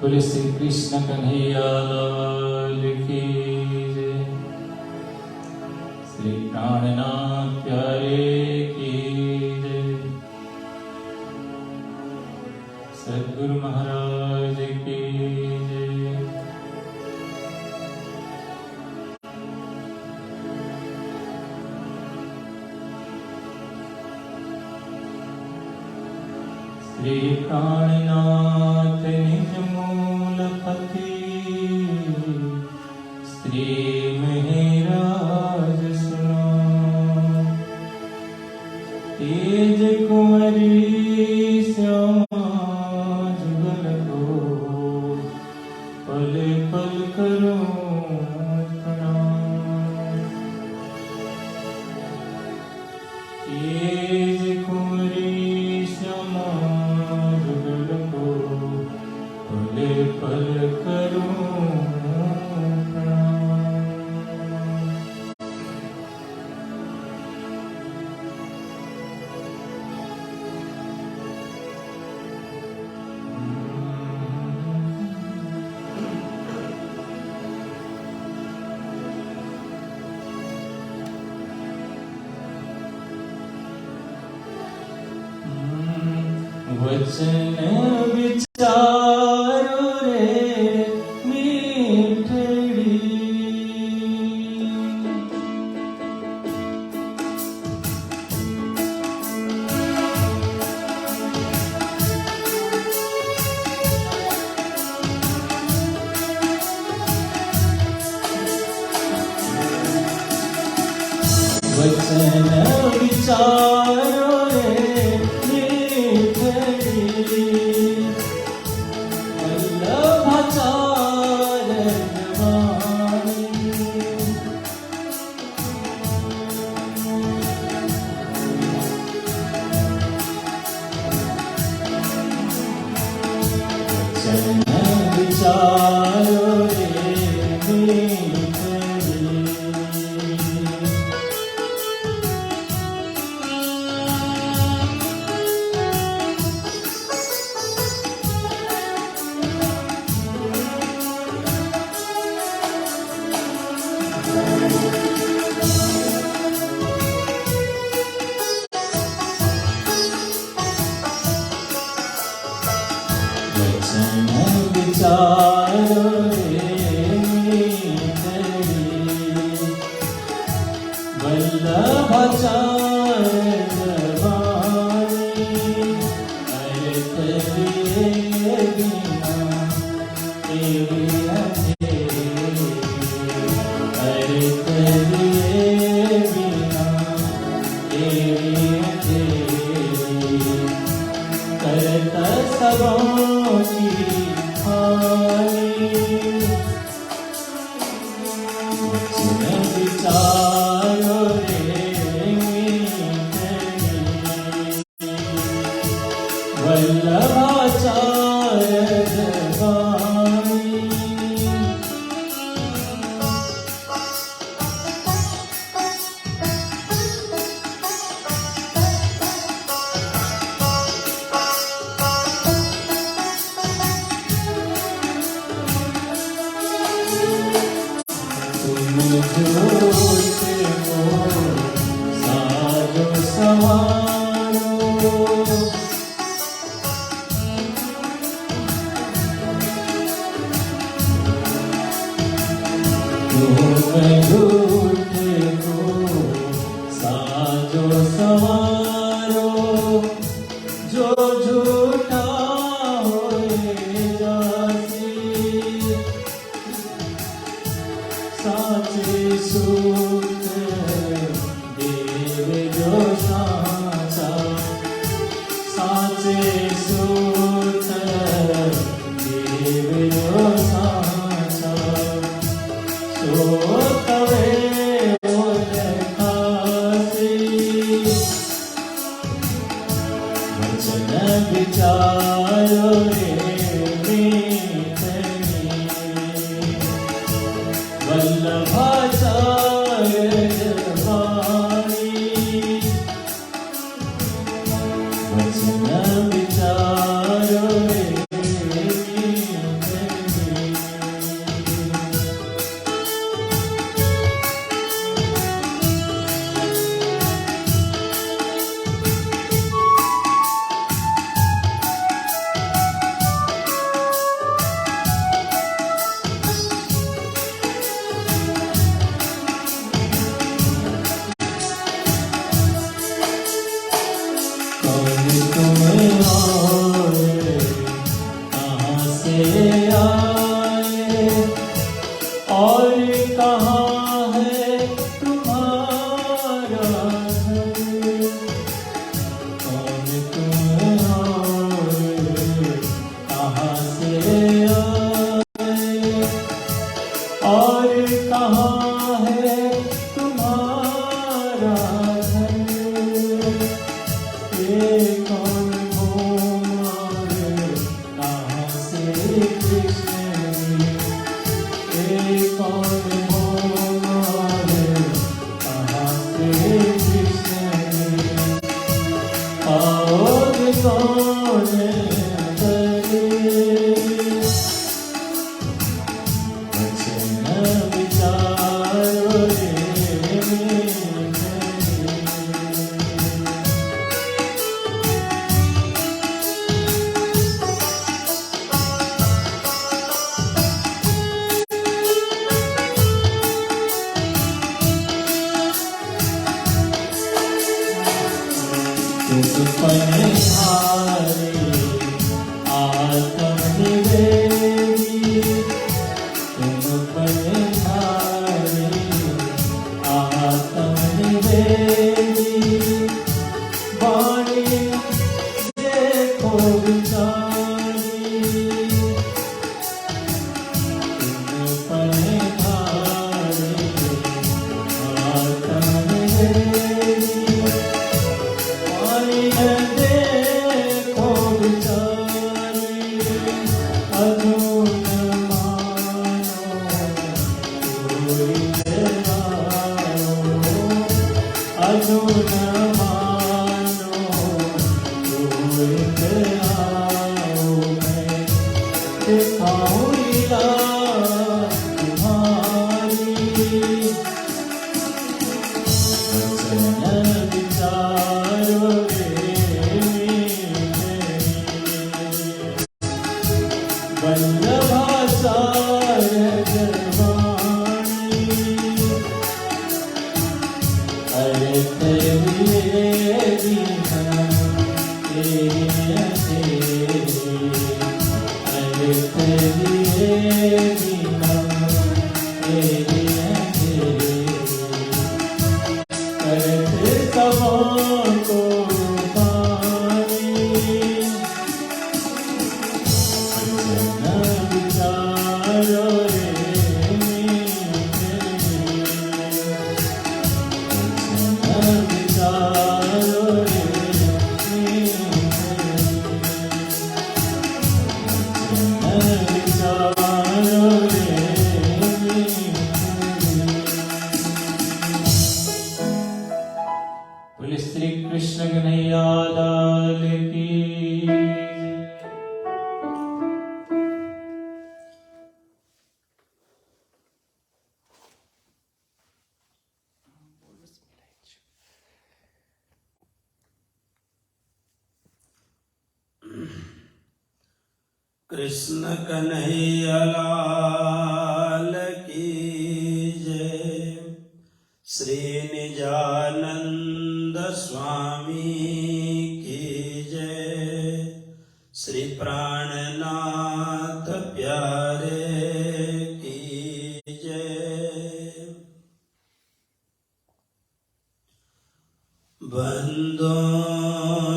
बोले श्री कृष्ण कन्हैया लाल की जय। श्री प्राणनाथ प्यारे की जय। सद्गुरु महाराज की जय। श्री प्राणनाथ निज मूलपति श्री महराज सुनो। तेज कुंवरी श्यामा जुगल को पल पल करो प्रणाम। तेज कुंवरी श्यामा जुगल को पल पल करो प्रणाम। वचन विचारो रे मीठड़ी, वचन विचारो रे वचन विचारो रे कृष्ण कन्हैया लाल की जय। श्री निजानंद स्वामी की जय। श्री प्राणनाथ प्यारे की जय। बंदो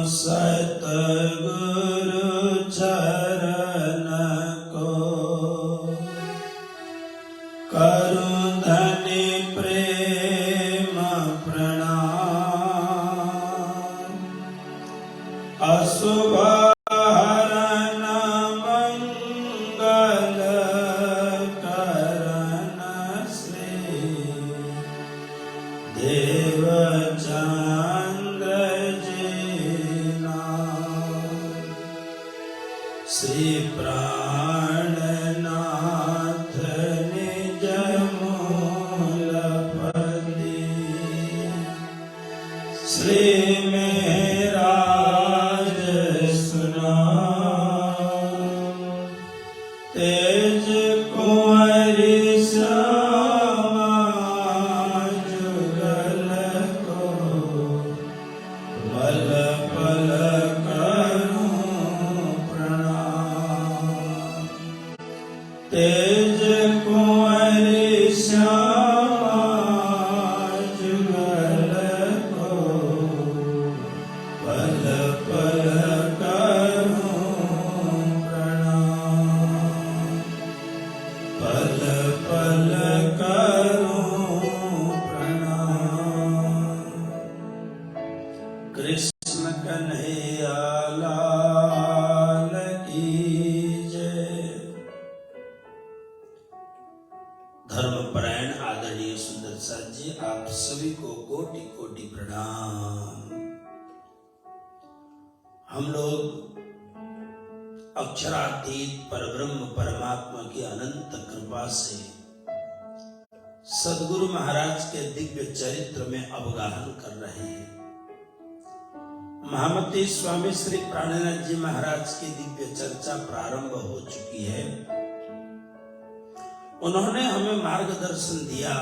सतगुरु चरण को करूं धनि प्रेम प्रणाम। अशुभ हरन मंगल करण श्री देव श्री प्राणनाथ निज मूलपति। श्री मेराज सुनाम। तेज कुंवरी श्यामा जुगल को पल पल तेज कुंवरी श्यामा जुगल को पल पल करूं प्रणाम। पल पल करूं प्रणाम। कृष्ण कन्हैया कन्हैया लाल की जय। धर्मपरायण आदरणीय सुंदर साथ जी, आप सभी को कोटि कोटि प्रणाम। हम लोग अक्षरातीत परब्रह्म परमात्मा की अनंत कृपा से सद्गुरु महाराज के दिव्य चरित्र में अवगाहन कर रहे हैं। महामती स्वामी श्री प्राणनाथ जी महाराज की दिव्य चर्चा प्रारंभ हो चुकी है। उन्होंने हमें मार्गदर्शन दिया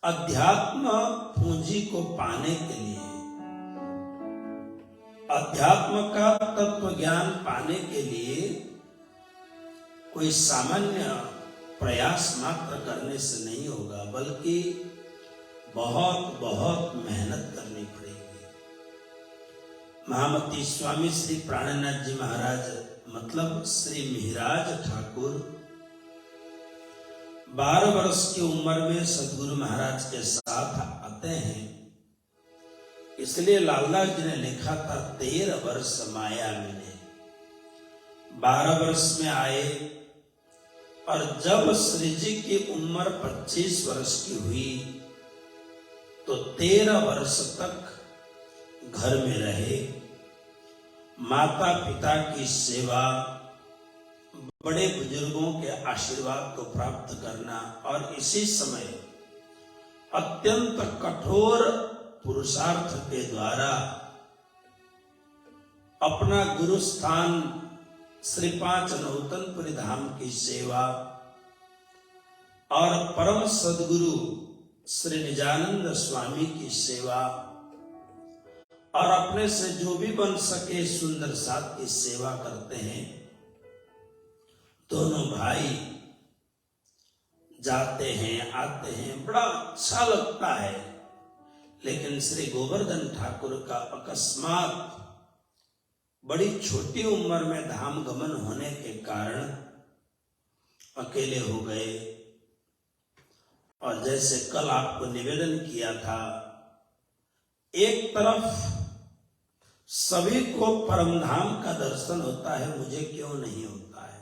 अध्यात्म पूंजी को पाने के लिए, अध्यात्म का तत्व ज्ञान पाने के लिए कोई सामान्य प्रयास मात्र करने से नहीं होगा, बल्कि बहुत बहुत मेहनत करनी पड़ेगी। महामती स्वामी श्री प्राणनाथ जी महाराज मतलब श्री मिहिराज ठाकुर 12 वर्ष की उम्र में सद्गुरु महाराज के साथ आते हैं। इसलिए लालदास जी ने लिखा था 13 वर्ष माया मिले। 12 वर्ष में आए और जब श्री जी की उम्र 25 वर्ष की हुई तो 13 वर्ष तक घर में रहे, माता पिता की सेवा, बड़े बुजुर्गों के आशीर्वाद को प्राप्त करना और इसी समय अत्यंत कठोर पुरुषार्थ के द्वारा अपना गुरु स्थान श्री पांच नौतनपुरी धाम की सेवा और परम सद्गुरु श्री निजानंद स्वामी की सेवा और अपने से जो भी बन सके सुंदर साथ की सेवा करते हैं। दोनों भाई जाते हैं आते हैं, बड़ा अच्छा लगता है। लेकिन श्री गोवर्धन ठाकुर का अकस्मात बड़ी छोटी उम्र में धाम गमन होने के कारण अकेले हो गए। और जैसे कल आपको निवेदन किया था, एक तरफ सभी को परमधाम का दर्शन होता है, मुझे क्यों नहीं होता है?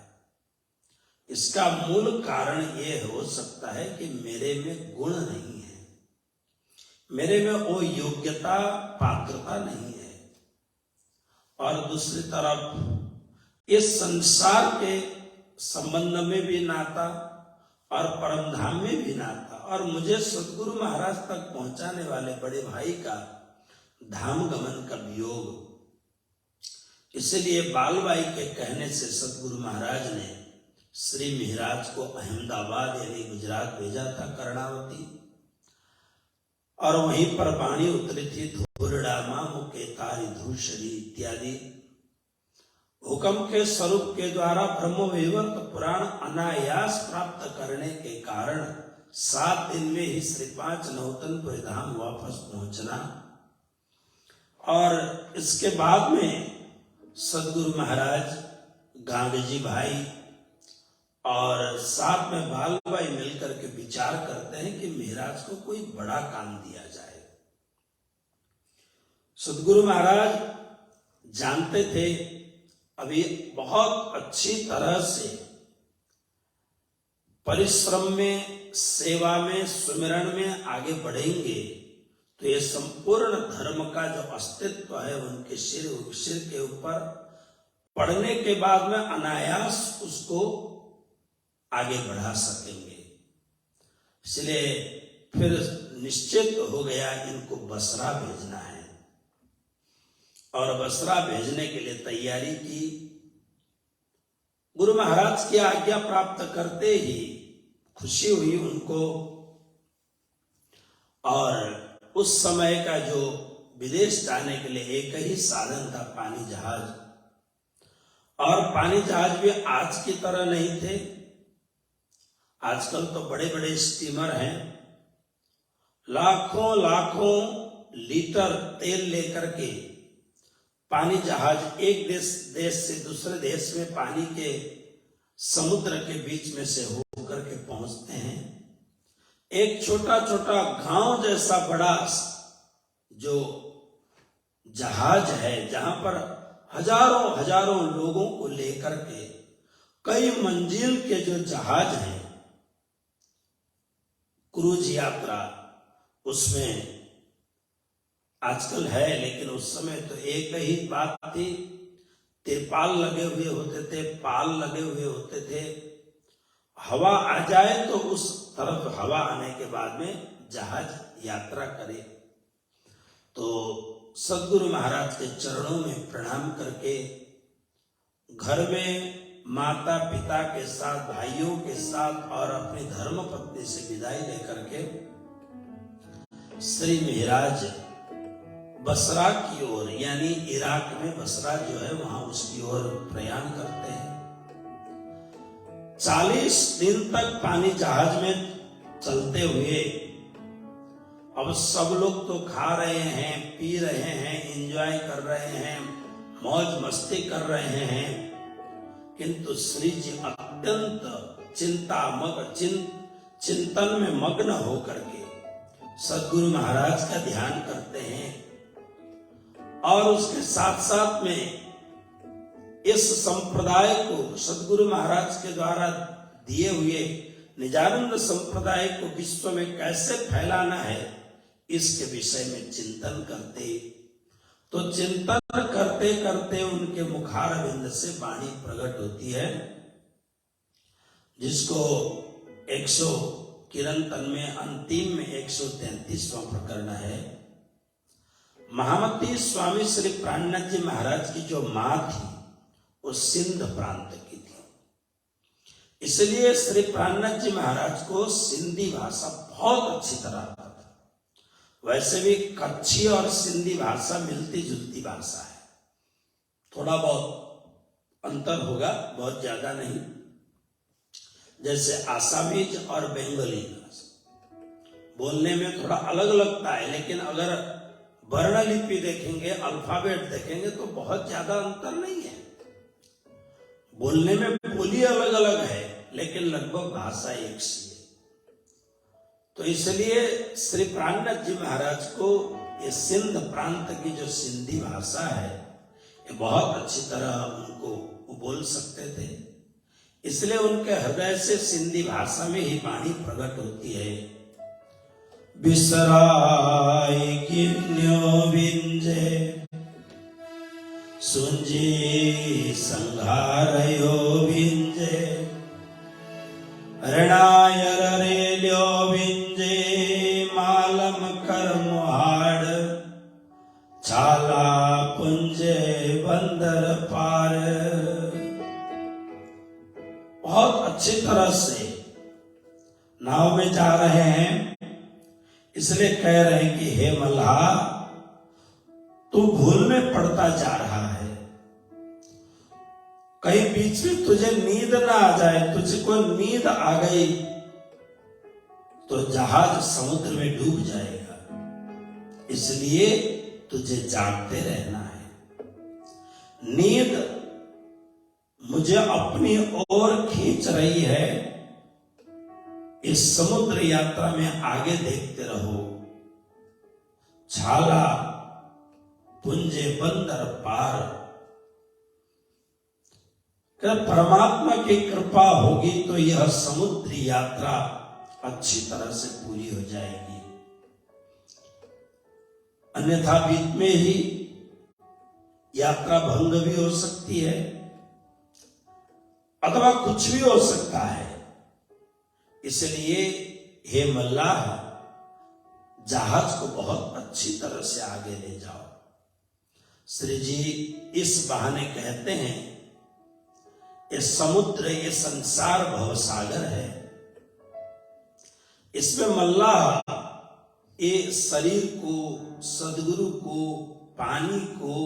इसका मूल कारण यह हो सकता है कि मेरे में गुण नहीं है, मेरे में वो योग्यता पात्रता नहीं है। और दूसरी तरफ इस संसार के संबंध में भी नाता और परमधाम में भी नाता, और मुझे सद्गुरु महाराज तक पहुंचाने वाले बड़े भाई का धाम गमन का वियोग। इसलिए बालबाई के कहने से सद्गुरु महाराज ने श्री मिहिराज को अहमदाबाद यानी गुजरात भेजा था, कर्णावती, और वहीं पर वाणी उतरी थी धूरड़ा मामू के तारी धूषरी इत्यादि। हुक्म के स्वरूप के द्वारा ब्रह्म वैवर्त पुराण अनायास प्राप्त करने के कारण 7 दिन में ही श्री पांच नौतनपुरी धाम वापस पहुंचना। और इसके बाद में सद्गुरु महाराज, गांगजी भाई और साथ में बालबाई मिलकर के विचार करते हैं कि मिहिराज को कोई बड़ा काम दिया जाए। सद्गुरु महाराज जानते थे अभी बहुत अच्छी तरह से परिश्रम में, सेवा में, सुमिरन में आगे बढ़ेंगे तो ये संपूर्ण धर्म का जो अस्तित्व है उनके सिर के ऊपर पड़ने के बाद में अनायास उसको आगे बढ़ा सकेंगे। इसलिए फिर निश्चित हो गया इनको बसरा भेजना है, और बसरा भेजने के लिए तैयारी की। गुरु महाराज की आज्ञा प्राप्त करते ही खुशी हुई उनको। और उस समय का जो विदेश जाने के लिए एक ही साधन था, पानी जहाज। और पानी जहाज भी आज की तरह नहीं थे। आजकल तो बड़े बड़े स्टीमर हैं, लाखों लाखों लीटर तेल लेकर के पानी जहाज एक देश से दूसरे देश में पानी के समुद्र के बीच में से होकर के पहुंचते हैं। एक छोटा छोटा गांव जैसा बड़ा जो जहाज है जहां पर हजारों हजारों लोगों को लेकर के कई मंजिल के जो जहाज हैं, क्रूज यात्रा, उसमें आजकल है लेकिन उस समय तो एक ही बात थी, तिरपाल लगे हुए होते थे, पाल लगे हुए होते थे। हवा आ जाए तो उस तरफ हवा आने के बाद में जहाज यात्रा करे। तो सद्गुरु महाराज के चरणों में प्रणाम करके घर में माता पिता के साथ, भाइयों के साथ और अपनी धर्म पत्नी से विदाई लेकर के श्री महाराज बसरा की ओर, यानी इराक में बसरा जो है वहां उसकी ओर प्रयाण करते हैं। 40 दिन तक पानी जहाज में चलते हुए अब सब लोग तो खा रहे हैं, पी रहे हैं, एंजॉय कर रहे हैं, मौज मस्ती कर रहे हैं, किंतु श्री जी अत्यंत चिंतन में मग्न होकर के सद्गुरु महाराज का ध्यान करते हैं। और उसके साथ साथ में इस संप्रदाय को, सद्गुरु महाराज के द्वारा दिए हुए निजानंद संप्रदाय को विश्व में कैसे फैलाना है, इसके विषय में चिंतन करते। तो चिंतन करते करते उनके मुखारविंद से वाणी प्रकट होती है, जिसको 100 किरंतन में अंतिम में 133वां प्रकरण है। महामती स्वामी श्री प्राणनाथ जी महाराज की जो मां थी वो सिंध प्रांत की थी, इसलिए श्री प्राणनाथ जी महाराज को सिंधी भाषा बहुत अच्छी तरह आता था। वैसे भी कच्छी और सिंधी भाषा मिलती जुलती भाषा है, थोड़ा बहुत अंतर होगा, बहुत ज्यादा नहीं। जैसे आसामीज और बंगाली बोलने में थोड़ा अलग लगता है, लेकिन अगर वर्ण लिपि देखेंगे, अल्फाबेट देखेंगे तो बहुत ज्यादा अंतर नहीं है। बोलने में बोली अलग अलग है लेकिन लगभग भाषा एक सी है। तो इसलिए श्री प्राणनाथ जी महाराज को ये सिंध प्रांत की जो सिंधी भाषा है ये बहुत अच्छी तरह उनको बोल सकते थे, इसलिए उनके हृदय से सिंधी भाषा में ही वाणी प्रकट होती है। बिसराय किन्यो विंजे सुंजी संघारयो विंजे ऋणाय रेल्यो विंजे मालम कर्महाड़ छाला पुंजे बंदर पार। बहुत अच्छी तरह से नाव में जा रहे हैं, इसलिए कह रहे हैं कि हे मल्हा, तू भूल में पड़ता जा रहा है, कहीं बीच में तुझे नींद ना आ जाए। तुझको नींद आ गई तो जहाज समुद्र में डूब जाएगा, इसलिए तुझे जागते रहना है। नींद मुझे अपनी ओर खींच रही है, इस समुद्र यात्रा में आगे देखते रहो। छाला पुंजे बंदर पार। परमात्मा की कृपा होगी तो यह समुद्री यात्रा अच्छी तरह से पूरी हो जाएगी, अन्यथा बीच में ही यात्रा भंग भी हो सकती है अथवा कुछ भी हो सकता है। इसलिए हे मल्लाह, जहाज को बहुत अच्छी तरह से आगे ले जाओ। श्री जी इस बहाने कहते हैं ये समुद्र, ये संसार भवसागर है, इसमें मल्लाह ये शरीर को, सदगुरु को, पानी को,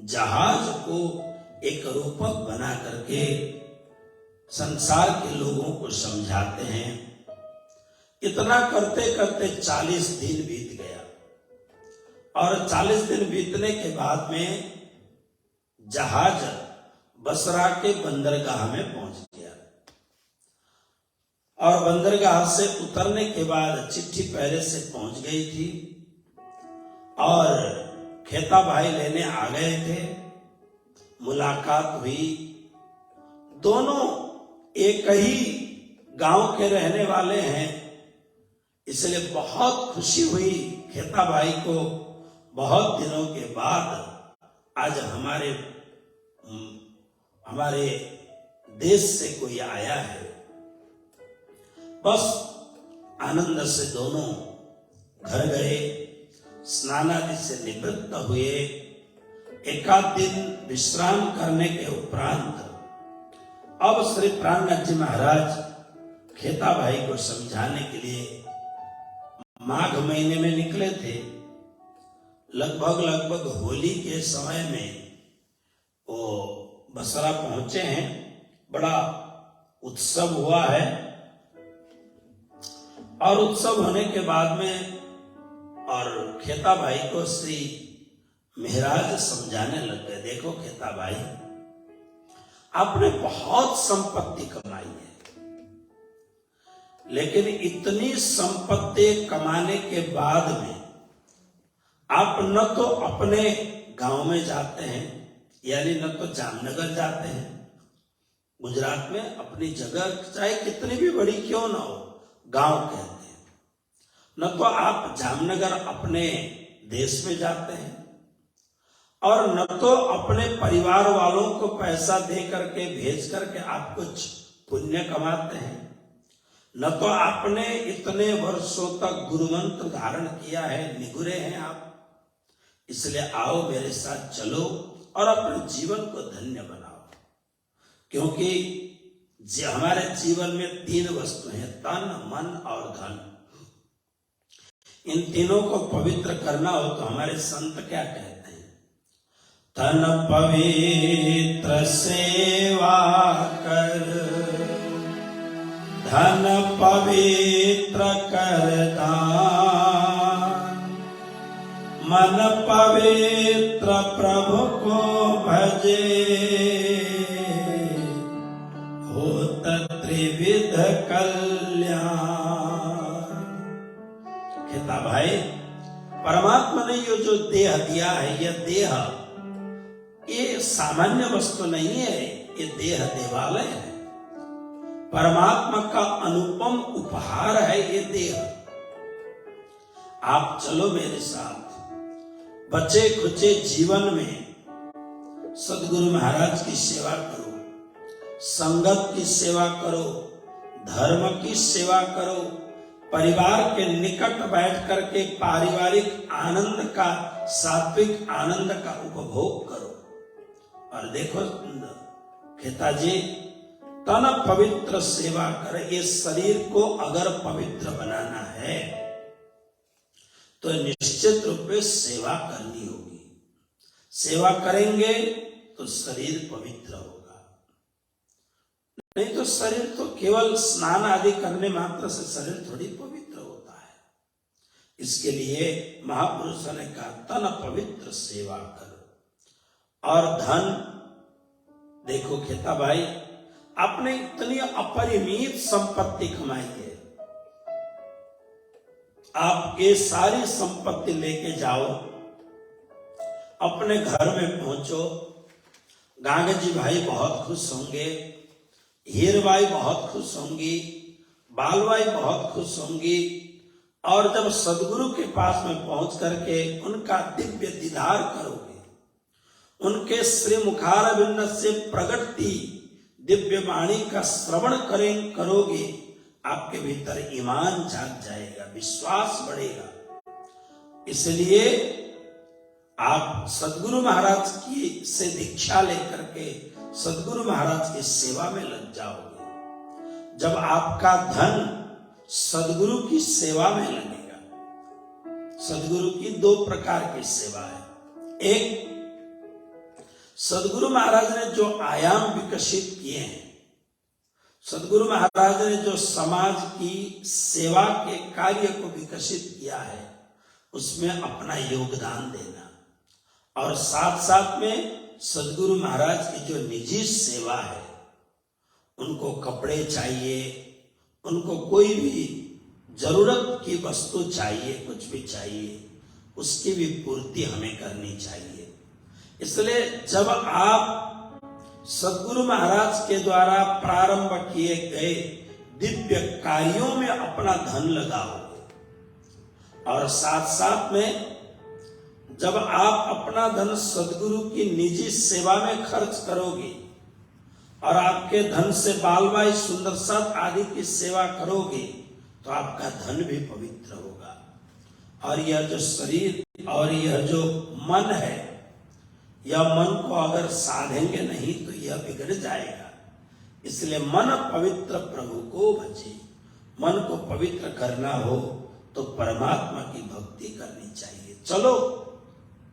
जहाज को एक रूपक बना करके संसार के लोगों को समझाते हैं। इतना करते करते 40 दिन बीत गया और 40 दिन बीतने के बाद में जहाज बसरा के बंदरगाह में पहुंच गया और बंदरगाह से उतरने के बाद चिट्ठी पहले से पहुंच गई थी और खेता भाई लेने आ गए थे, मुलाकात हुई। दोनों एक ही गांव के रहने वाले हैं, इसलिए बहुत खुशी हुई खेता भाई को। बहुत दिनों के बाद आज हमारे देश से कोई आया है। बस आनंद से दोनों घर गए, स्नान आदि से निवृत्त हुए। एकाध दिन विश्राम करने के उपरांत अब श्री प्राणनाथ जी महाराज खेता भाई को समझाने के लिए माघ महीने में निकले थे। लगभग होली के समय में वो बसरा पहुंचे हैं। बड़ा उत्सव हुआ है और उत्सव होने के बाद में और खेता भाई को श्री महाराज समझाने लग गए, देखो खेता भाई, आपने बहुत संपत्ति कमाई है, लेकिन इतनी संपत्ति कमाने के बाद में आप न तो अपने गांव में जाते हैं, यानी न तो जामनगर जाते हैं, गुजरात में अपनी जगह चाहे कितनी भी बड़ी क्यों ना हो गांव कहते हैं, न तो आप जामनगर अपने देश में जाते हैं और न तो अपने परिवार वालों को पैसा दे करके भेज करके आप कुछ पुण्य कमाते हैं, न तो आपने इतने वर्षों तक गुरुमंत्र धारण किया है, निगुरे हैं आप। इसलिए आओ मेरे साथ चलो और अपने जीवन को धन्य बनाओ, क्योंकि हमारे जीवन में 3 वस्तु हैं, तन, मन और धन। इन तीनों को पवित्र करना हो तो हमारे संत क्या कहते हैं, तन पवित्र सेवा कर, धन पवित्र कर दान, मन पवित्र प्रभु को भजे, होत त्रिविध कल्याण। कहता भाई, परमात्मा ने ये जो देह दिया है, यह देह ये सामान्य वस्तु नहीं है, ये देह देवालय है, परमात्मा का अनुपम उपहार है ये देह। आप चलो मेरे साथ, बचे खुचे जीवन में सदगुरु महाराज की सेवा करो, संगत की सेवा करो, धर्म की सेवा करो, परिवार के निकट बैठ करके पारिवारिक आनंद का, सात्विक आनंद का उपभोग करो। और देखो कहता जी, तन पवित्र सेवा कर, ये शरीर को अगर पवित्र बनाना है तो निश्चित रूप में सेवा करनी होगी। सेवा करेंगे तो शरीर पवित्र होगा, नहीं तो शरीर तो केवल स्नान आदि करने मात्र से शरीर थोड़ी पवित्र होता है। इसके लिए महापुरुषों ने कहा तन पवित्र सेवा कर। और धन, देखो खेता भाई, आपने इतनी अपरिमित संपत्ति कमाई है, आप ये सारी संपत्ति लेके जाओ, अपने घर में पहुंचो, गांगे जी भाई बहुत खुश होंगे, हीरबाई बहुत खुश होंगी, बालबाई बहुत खुश होंगी। और जब सदगुरु के पास में पहुंच करके उनका दिव्य दीदार करोगे, उनके श्री मुखारविंद से प्रगटती दिव्य वाणी का श्रवण करोगे, आपके भीतर ईमान जाग जाएगा, विश्वास बढ़ेगा। इसलिए आप सदगुरु महाराज की से दीक्षा लेकर के सदगुरु महाराज की सेवा में लग जाओगे। जब आपका धन सदगुरु की सेवा में लगेगा, सदगुरु की 2 प्रकार की सेवा है। एक, सदगुरु महाराज ने जो आयाम विकसित किए हैं, सदगुरु महाराज ने जो समाज की सेवा के कार्य को विकसित किया है, उसमें अपना योगदान देना। और साथ साथ में सदगुरु महाराज की जो निजी सेवा है, उनको कपड़े चाहिए, उनको कोई भी जरूरत की वस्तु चाहिए, कुछ भी चाहिए, उसकी भी पूर्ति हमें करनी चाहिए। इसलिए जब आप सद्गुरु महाराज के द्वारा प्रारंभ किए गए दिव्य कार्यों में अपना धन लगाओगे और साथ साथ में जब आप अपना धन सद्गुरु की निजी सेवा में खर्च करोगे और आपके धन से बाल बाई सुंदर सत आदि की सेवा करोगे तो आपका धन भी पवित्र होगा। और यह जो शरीर और यह जो मन है, यह मन को अगर साधेंगे नहीं तो यह बिगड़ जाएगा। इसलिए मन पवित्र प्रभु को भजे। मन को पवित्र करना हो तो परमात्मा की भक्ति करनी चाहिए। चलो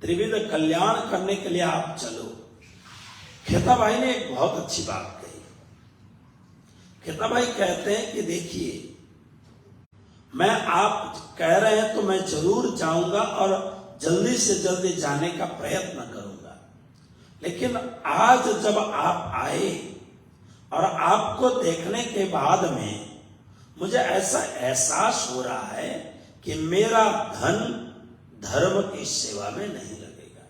त्रिविध कल्याण करने के लिए आप चलो। खेता भाई ने एक बहुत अच्छी बात कही। खेता भाई कहते हैं कि देखिए, मैं आप कह रहे हैं तो मैं जरूर जाऊंगा और जल्दी से जल्दी जाने का प्रयत्न करूंगा, लेकिन आज जब आप आए और आपको देखने के बाद में मुझे ऐसा एहसास हो रहा है कि मेरा धन धर्म की सेवा में नहीं लगेगा।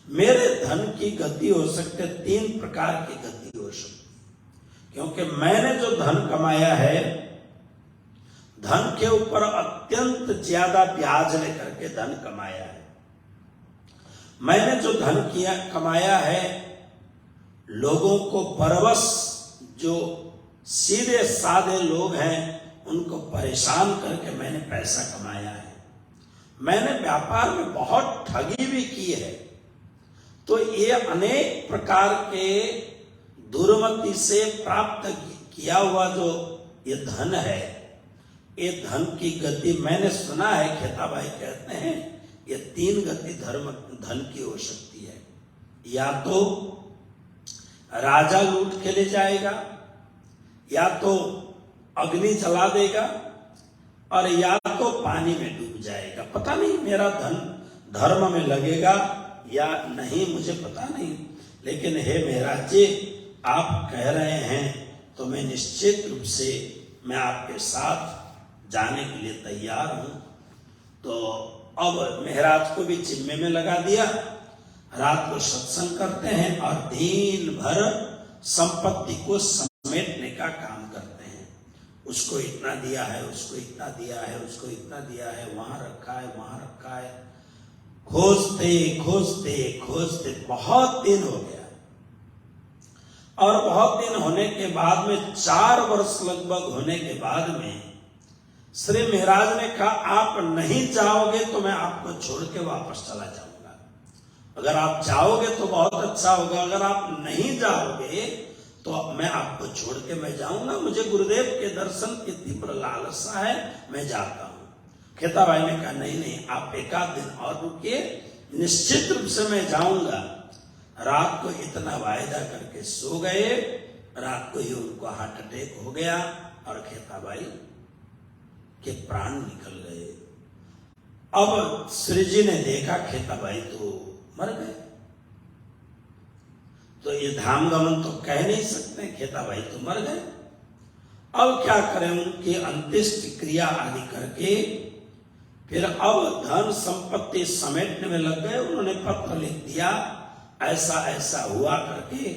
मेरे धन की गति हो सकती है, 3 प्रकार की गति हो सकती है। क्योंकि मैंने जो धन कमाया है, धन के ऊपर अत्यंत ज्यादा ब्याज लेकर के धन कमाया है। मैंने जो धन कमाया है, लोगों को परवश, जो सीधे साधे लोग हैं उनको परेशान करके मैंने पैसा कमाया है। मैंने व्यापार में बहुत ठगी भी की है। तो ये अनेक प्रकार के दुर्मति से प्राप्त किया हुआ जो ये धन है, ये धन की गति मैंने सुना है, खेता भाई कहते हैं ये 3 गति धन की हो सकती है। या तो राजा लूट के ले जाएगा, या तो अग्नि जला देगा, और या तो पानी में डूब जाएगा। पता नहीं मेरा धन धर्म में लगेगा या नहीं, मुझे पता नहीं। लेकिन हे महाराज जी, आप कह रहे हैं तो मैं निश्चित रूप से मैं आपके साथ जाने के लिए तैयार हूं। तो अब महाराज को भी जिम्मे में लगा दिया। रात को सत्संग करते हैं और दिन भर संपत्ति को समेटने का काम करते हैं। उसको इतना दिया है, उसको इतना दिया है, उसको इतना दिया है, वहां रखा है, वहां रखा है। खोजते खोजते खोजते बहुत दिन हो गया। और बहुत दिन होने के बाद में 4 वर्ष लगभग होने के बाद में श्री महाराज ने कहा, आप नहीं जाओगे तो मैं आपको छोड़ के वापस चला जाऊंगा। अगर आप जाओगे तो बहुत अच्छा होगा, अगर आप नहीं जाओगे तो मैं आपको छोड़ के मैं जाऊंगा। मुझे गुरुदेव के दर्शन की तीव्र लालसा है, मैं जाता हूं। खेता भाई ने कहा, नहीं नहीं, आप 1 आध दिन और रुकिए, निश्चित रूप से मैं जाऊंगा। रात को इतना वायदा करके सो गए। रात को ही उनको हार्ट अटैक हो गया और खेता भाई के प्राण निकल गए। अब श्री जी ने देखा खेता भाई तो मर गए। तो ये धाम गमन तो कह नहीं सकते, खेता भाई तो मर गए। अब क्या करें, उनकी अंत्येष्टि क्रिया आदि करके फिर अब धन संपत्ति समेटने में लग गए। उन्होंने पत्र लिख दिया, ऐसा ऐसा हुआ करके।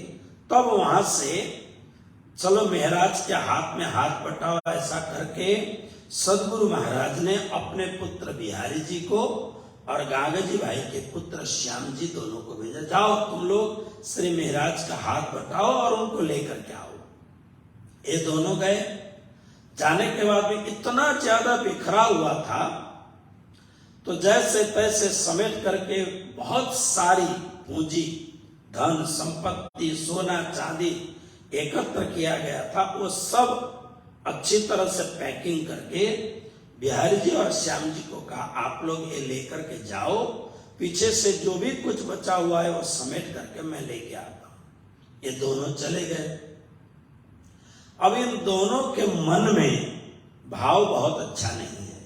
तब वहां से चलो महाराज के हाथ में हाथ बटाओ, ऐसा करके सद्गुरु महाराज ने अपने पुत्र बिहारी जी को और गांगजी भाई के पुत्र श्याम जी दोनों को भेजा, जाओ तुम लोग श्री महाराज का हाथ बटाओ और उनको लेकर के आओ। ये दोनों गए। जाने के बाद भी इतना ज्यादा बिखरा हुआ था, तो जैसे तैसे समेट करके बहुत सारी पूंजी, धन संपत्ति, सोना चांदी एकत्र किया गया था। वो सब अच्छी तरह से पैकिंग करके बिहारी जी और श्याम जी को कहा, आप लोग ये लेकर के जाओ, पीछे से जो भी कुछ बचा हुआ है वो समेट करके मैं लेके आता हूं। ये दोनों चले गए। अब इन दोनों के मन में भाव बहुत अच्छा नहीं है।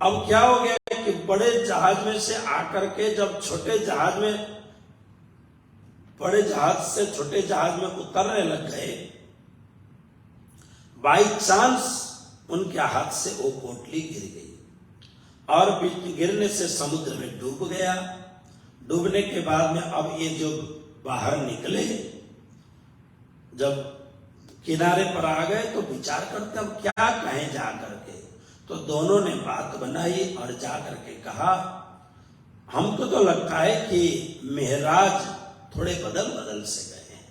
अब क्या हो गया कि बड़े जहाज में से आकर के जब छोटे जहाज में, बड़े जहाज से छोटे जहाज में उतरने लग गए, बाई चांस उनके हाथ से वो पोटली गिर गई और गिरने से समुद्र में डूब गया। डूबने के बाद में अब ये जो बाहर निकले, जब किनारे पर आ गए तो विचार करते अब क्या कहें जा करके। तो दोनों ने बात बनाई और जा करके कहा, हमको तो लगता है कि मेहराज थोड़े बदल से गए हैं,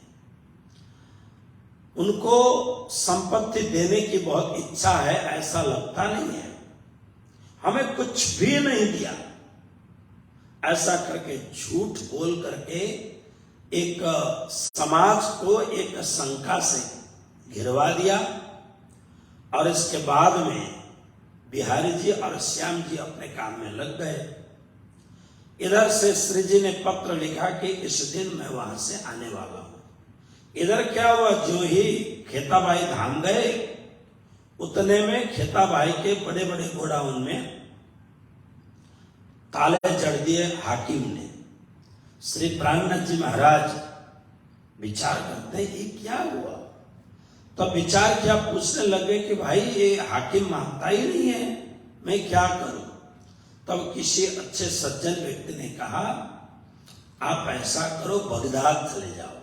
उनको संपत्ति देने की बहुत इच्छा है, ऐसा लगता नहीं है, हमें कुछ भी नहीं दिया। ऐसा करके झूठ बोल करके एक समाज को एक शंका से घिरवा दिया। और इसके बाद में बिहारी जी और श्याम जी अपने काम में लग गए। इधर से श्री जी ने पत्र लिखा कि इस दिन मैं वहां से आने वाला हूं। इधर क्या हुआ, जो ही खेताबाई धाम गए उतने में खेताबाई के बड़े बड़े गोडाउन में ताले जड़ दिए हाकिम ने। श्री प्राणनाथ जी महाराज विचार करते ये क्या हुआ। तो विचार किया, पूछने लगे कि भाई ये हाकिम मानता ही नहीं है, मैं क्या करूं। तब किसी अच्छे सज्जन व्यक्ति ने कहा, आप ऐसा करो, बगदाद चले जाओ,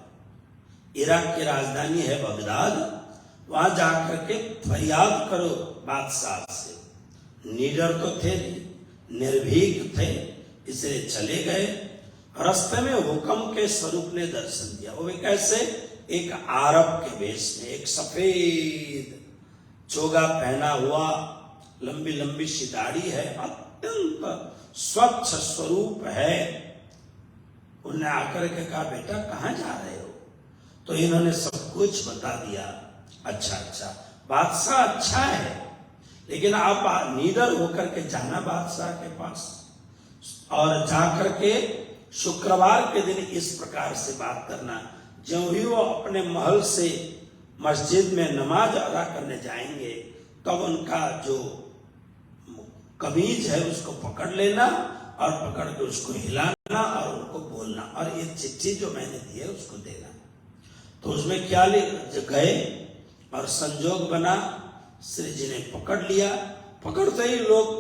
इराक की राजधानी है बगदाद, वहां जाकर के फरियाद करो बादशाह से। नीडर तो थे, निर्भीक थे, इसलिए चले गए। रास्ते में हुक्म के स्वरूप ने दर्शन दिया। वो भी कैसे, एक आरब के वेश में, एक सफेद चोगा पहना हुआ, लंबी लंबी सी दाढ़ी है, अत्यंत स्वच्छ स्वरूप है। उन्हें आकर के कहा, बेटा कहाँ जा रहे हो। तो इन्होंने सब कुछ बता दिया। अच्छा, बादशाह अच्छा है, लेकिन आप नीडर होकर के जाना बादशाह के पास, और जाकर के शुक्रवार के दिन इस प्रकार से बात करना। जो ही वो अपने महल से मस्जिद में नमाज अदा करने जाएंगे, तब उनका जो कमीज है उसको पकड़ लेना और पकड़ के उसको हिलाना और उनको बोलना, और ये चिट्ठी जो मैंने दी है उसको देना। तो उसमें क्या गए और संजोग बना, श्री जी ने पकड़ लिया। पकड़ते ही लोग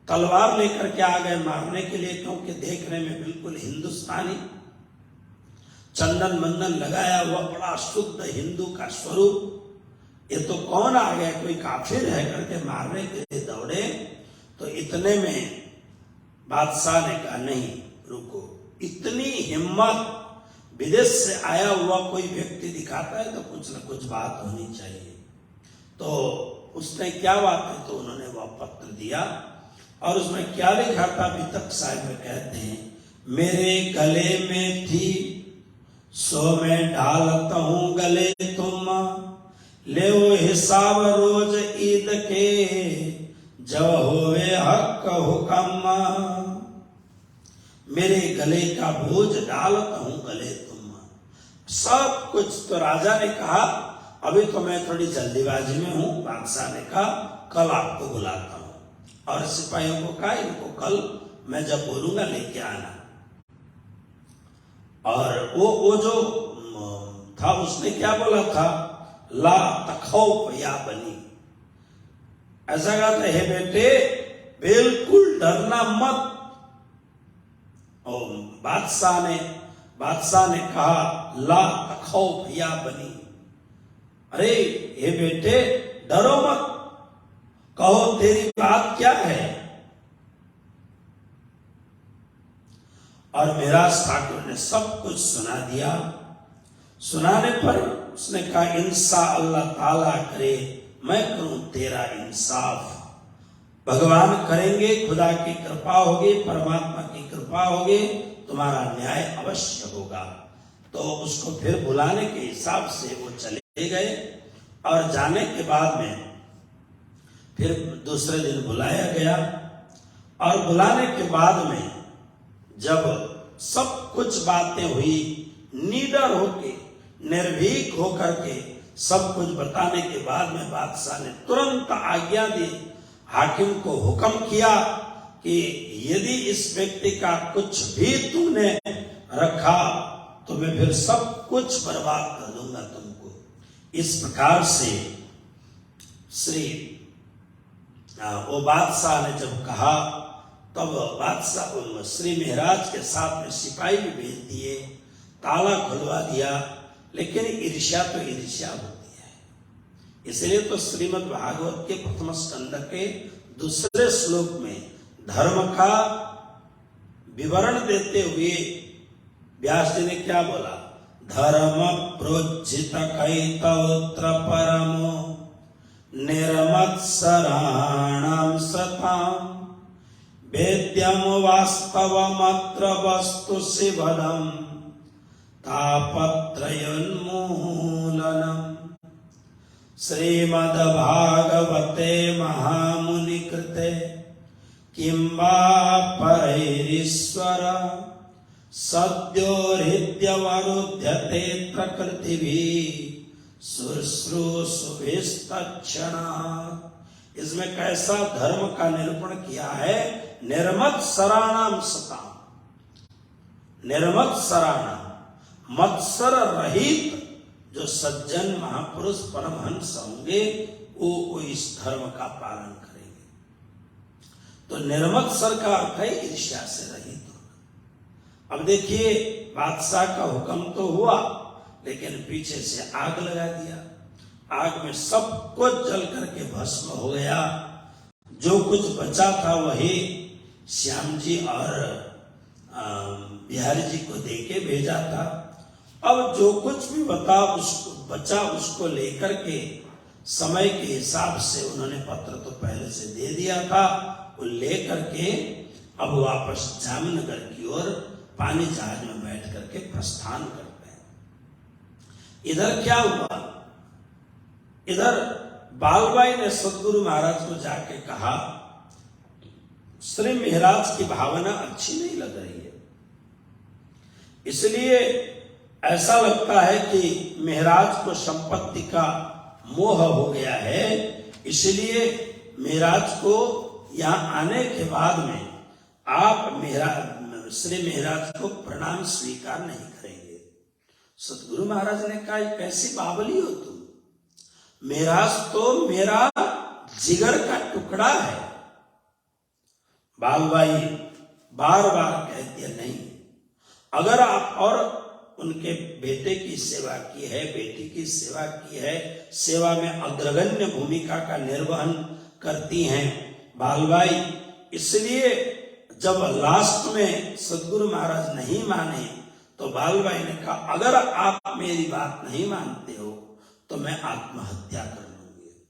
तलवार लेकर के आ गए मारने के लिए, क्योंकि देखने में बिल्कुल हिंदुस्तानी, चंदन मंदन लगाया हुआ, बड़ा शुद्ध हिंदू का स्वरूप। ये तो कौन आ गया, कोई काफिर है करके मारने के लिए दौड़े। तो इतने में बादशाह ने कहा, नहीं रुको, इतनी हिम्मत विदेश से आया हुआ कोई व्यक्ति दिखाता है तो कुछ न कुछ बात होनी चाहिए। तो उसने क्या बात है, तो उन्होंने वह पत्र दिया और उसमें क्या लिखा था, अभी तक साहिब में कहते हैं, मेरे गले में थी सो मैं डालता हूं गले तुम, ले वो हिसाब रोज ईद के, जब होवे हक हुक्म। मेरे गले का बोझ डालता हूं गले तुम, सब कुछ। तो राजा ने कहा, अभी तो मैं थोड़ी जल्दीबाजी में हूं। बादशाह ने कहा, कल आपको बुलाता हूं। और सिपाहियों को कहा, इनको कल मैं जब बोलूंगा लेके आना। और वो जो था उसने क्या बोला था, ला तखौफ या बनी, ऐसा कहा था, हे बेटे बिल्कुल डरना मत। और बादशाह ने कहा, ला तखौफ या बनी, अरे हे बेटे डरो मत, कहो तेरी बात क्या है। और मेराज ठाकुर ने सब कुछ सुना दिया। सुनाने पर उसने कहा, इंसा अल्लाह ताला करे, मैं करूं तेरा इंसाफ। भगवान करेंगे, खुदा की कृपा होगी, परमात्मा की कृपा होगी, तुम्हारा न्याय अवश्य होगा। तो उसको फिर बुलाने के हिसाब से वो चले गए। और जाने के बाद में फिर दूसरे दिन बुलाया गया। और बुलाने के बाद में जब सब कुछ बातें हुई, नीडर होके, निर्भीक होकर के सब कुछ बताने के बाद में बादशाह ने तुरंत आज्ञा दी, हाकिम को हुक्म किया कि यदि इस व्यक्ति का कुछ भी तुमने रखा तो मैं फिर सब कुछ बर्बाद कर दूंगा तुमको। इस प्रकार से वो बादशाह ने जब कहा तब बादशाह श्री महाराज के साथ में सिपाही भी भेज दिए, ताला खुलवा दिया, लेकिन ईर्ष्या तो ईर्ष्या होती है। इसलिए तो श्रीमद् भागवत के प्रथम स्कंद के दूसरे श्लोक में धर्म का विवरण देते हुए व्यास जी ने क्या बोला? धर्म प्रोज्झित कैतवोत्र परमो निर्मत्सराणां सताम् वेद्यं वास्तवमत्र वस्तु शिवदम् तापत्रयोन्मूलनम्। श्रीमद्भागवते महामुनिकृते किं वा परैरीश्वर सद्यो हृद्यवरुध्यते प्रकृतिभिः शुश्रूषुभिस्तक्षणात्। इसमें कैसा धर्म का निरूपण किया है? निर्मत्सराणाम सताम, निर्मत्सराणाम, मत्सर रहित जो सज्जन महापुरुष परमहंस होंगे वो इस धर्म का पालन करेंगे। तो निर्मत्सर का अर्थ है ईर्ष्या से रहित होना। अब देखिए, बादशाह का हुक्म तो हुआ, लेकिन पीछे से आग लगा दिया। आग में सब कुछ जल करके भस्म हो गया। जो कुछ बचा था वही श्याम जी और बिहारी जी को देके भेजा था। अब जो कुछ भी बचा उसको लेकर के समय के हिसाब से उन्होंने पत्र तो पहले से दे दिया था, वो लेकर के अब वापस जामनगर की ओर पानी जहाज में बैठ करके प्रस्थान करते हैं। इधर क्या हुआ? इधर बालबाई ने सदगुरु महाराज को जाके कहा, श्री महाराज की भावना अच्छी नहीं लग रही है, इसलिए ऐसा लगता है कि महाराज को संपत्ति का मोह हो गया है, इसलिए महाराज को यहाँ आने के बाद में आप श्री महाराज को प्रणाम स्वीकार नहीं करेंगे। सतगुरु महाराज ने कहा, कैसी बावली हो तुम? महाराज तो मेरा जिगर का टुकड़ा है। बालबाई बार बार कहती है, नहीं, अगर आप और उनके बेटे की सेवा की है, बेटी की सेवा की है, सेवा में अग्रगण्य भूमिका का निर्वहन करती हैं बालबाई, इसलिए जब लास्ट में सदगुरु महाराज नहीं माने तो बालबाई ने कहा, अगर आप मेरी बात नहीं मानते हो तो मैं आत्महत्या कर लूंगी।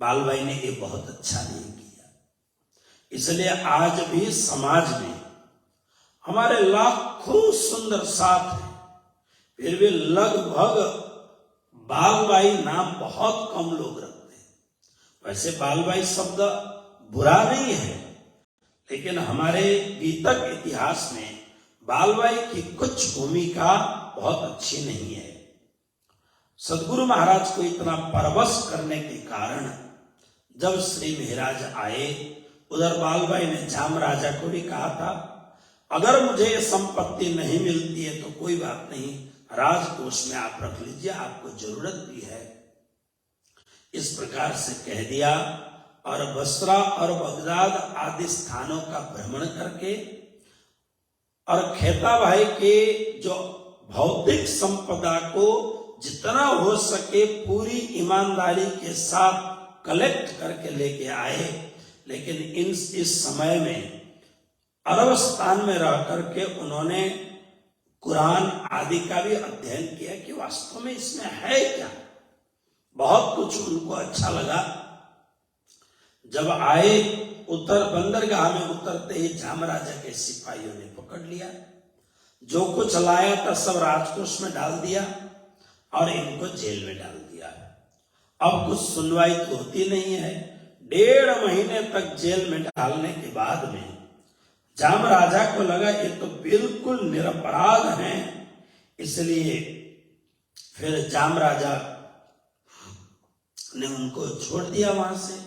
बालबाई ने ये बहुत अच्छा नहीं किया। इसलिए आज भी समाज में हमारे लाखों सुंदर साथ हैं, फिर भी लगभग बालबाई नाम बहुत कम लोग रखते हैं। वैसे बालबाई शब्द बुरा नहीं है, लेकिन हमारे बीतक इतिहास में बालबाई की कुछ भूमिका बहुत अच्छी नहीं है। सदगुरु महाराज को इतना परवश करने के कारण जब श्री महाराज आए, उधर बालबाई ने जाम राजा को भी कहा था, अगर मुझे ये संपत्ति नहीं मिलती है तो कोई बात नहीं, राजकोष में आप रख लीजिए, आपको जरूरत भी है। इस प्रकार से कह दिया और बसरा और बगदाद आदि स्थानों का भ्रमण करके और खेता भाई के जो भौतिक संपदा को जितना हो सके पूरी ईमानदारी के साथ कलेक्ट करके लेके आए। लेकिन इस समय में अरब स्थान में रह करके उन्होंने कुरान आदि का भी अध्ययन किया कि वास्तव में इसमें है क्या। बहुत कुछ उनको अच्छा लगा। जब आए उत्तर बंदरगाह में उतरते ही जाम राजा के सिपाहियों ने पकड़ लिया, जो कुछ लाया था सब राजकोष में डाल दिया और इनको जेल में डाल दिया। अब कुछ सुनवाई तो होती नहीं है। 1.5 महीने तक जेल में डालने के बाद में जाम राजा को लगा ये तो बिल्कुल निरपराध हैं, इसलिए फिर जाम राजा ने उनको छोड़ दिया वहां से।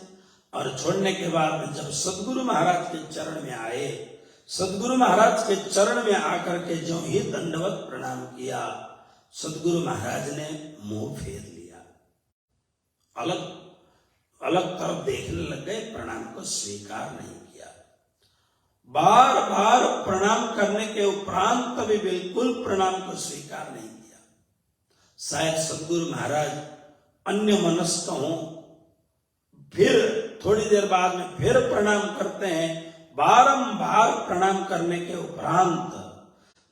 और छोड़ने के बाद में जब सदगुरु महाराज के चरण में आए, सदगुरु महाराज के चरण में आकर के जो ही दंडवत प्रणाम किया, सदगुरु महाराज ने मुंह फेर लिया, अलग अलग तरफ देखने लग गए, प्रणाम को स्वीकार नहीं किया। बार बार प्रणाम करने के उपरांत भी बिल्कुल प्रणाम को स्वीकार नहीं किया। शायद सदगुरु महाराज अन्य मनस्क हों, फिर थोड़ी देर बाद में फिर प्रणाम करते हैं। बारंबार प्रणाम करने के उपरांत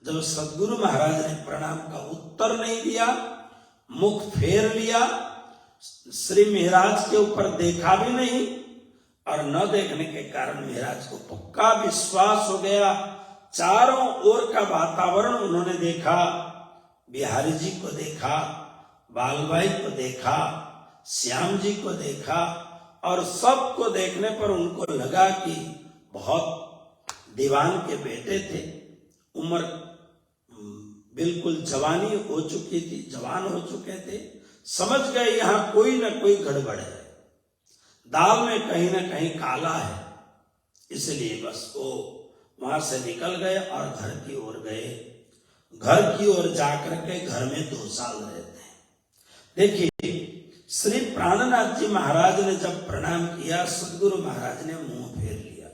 जब सदगुरु महाराज ने प्रणाम का उत्तर नहीं दिया, मुख फेर लिया, श्री महाराज के ऊपर देखा भी नहीं, और न देखने के कारण महाराज को पक्का विश्वास हो गया। चारों ओर का वातावरण उन्होंने देखा, बिहारी जी को देखा, बालभाई को देखा, श्याम जी को देखा, और सबको देखने पर उनको लगा कि बहुत दीवान के बेटे थे। उम्र बिल्कुल जवानी हो चुकी थी, जवान हो चुके थे। समझ गए यहां कोई ना कोई गड़बड़ है, दाल में कहीं ना कहीं काला है। इसलिए बस वो वहां से निकल गए और घर की ओर गए। घर की ओर जाकर के घर में 2 साल रहते हैं। देखिए, श्री प्राणनाथ जी महाराज ने जब प्रणाम किया, सदगुरु महाराज ने मुंह फेर लिया।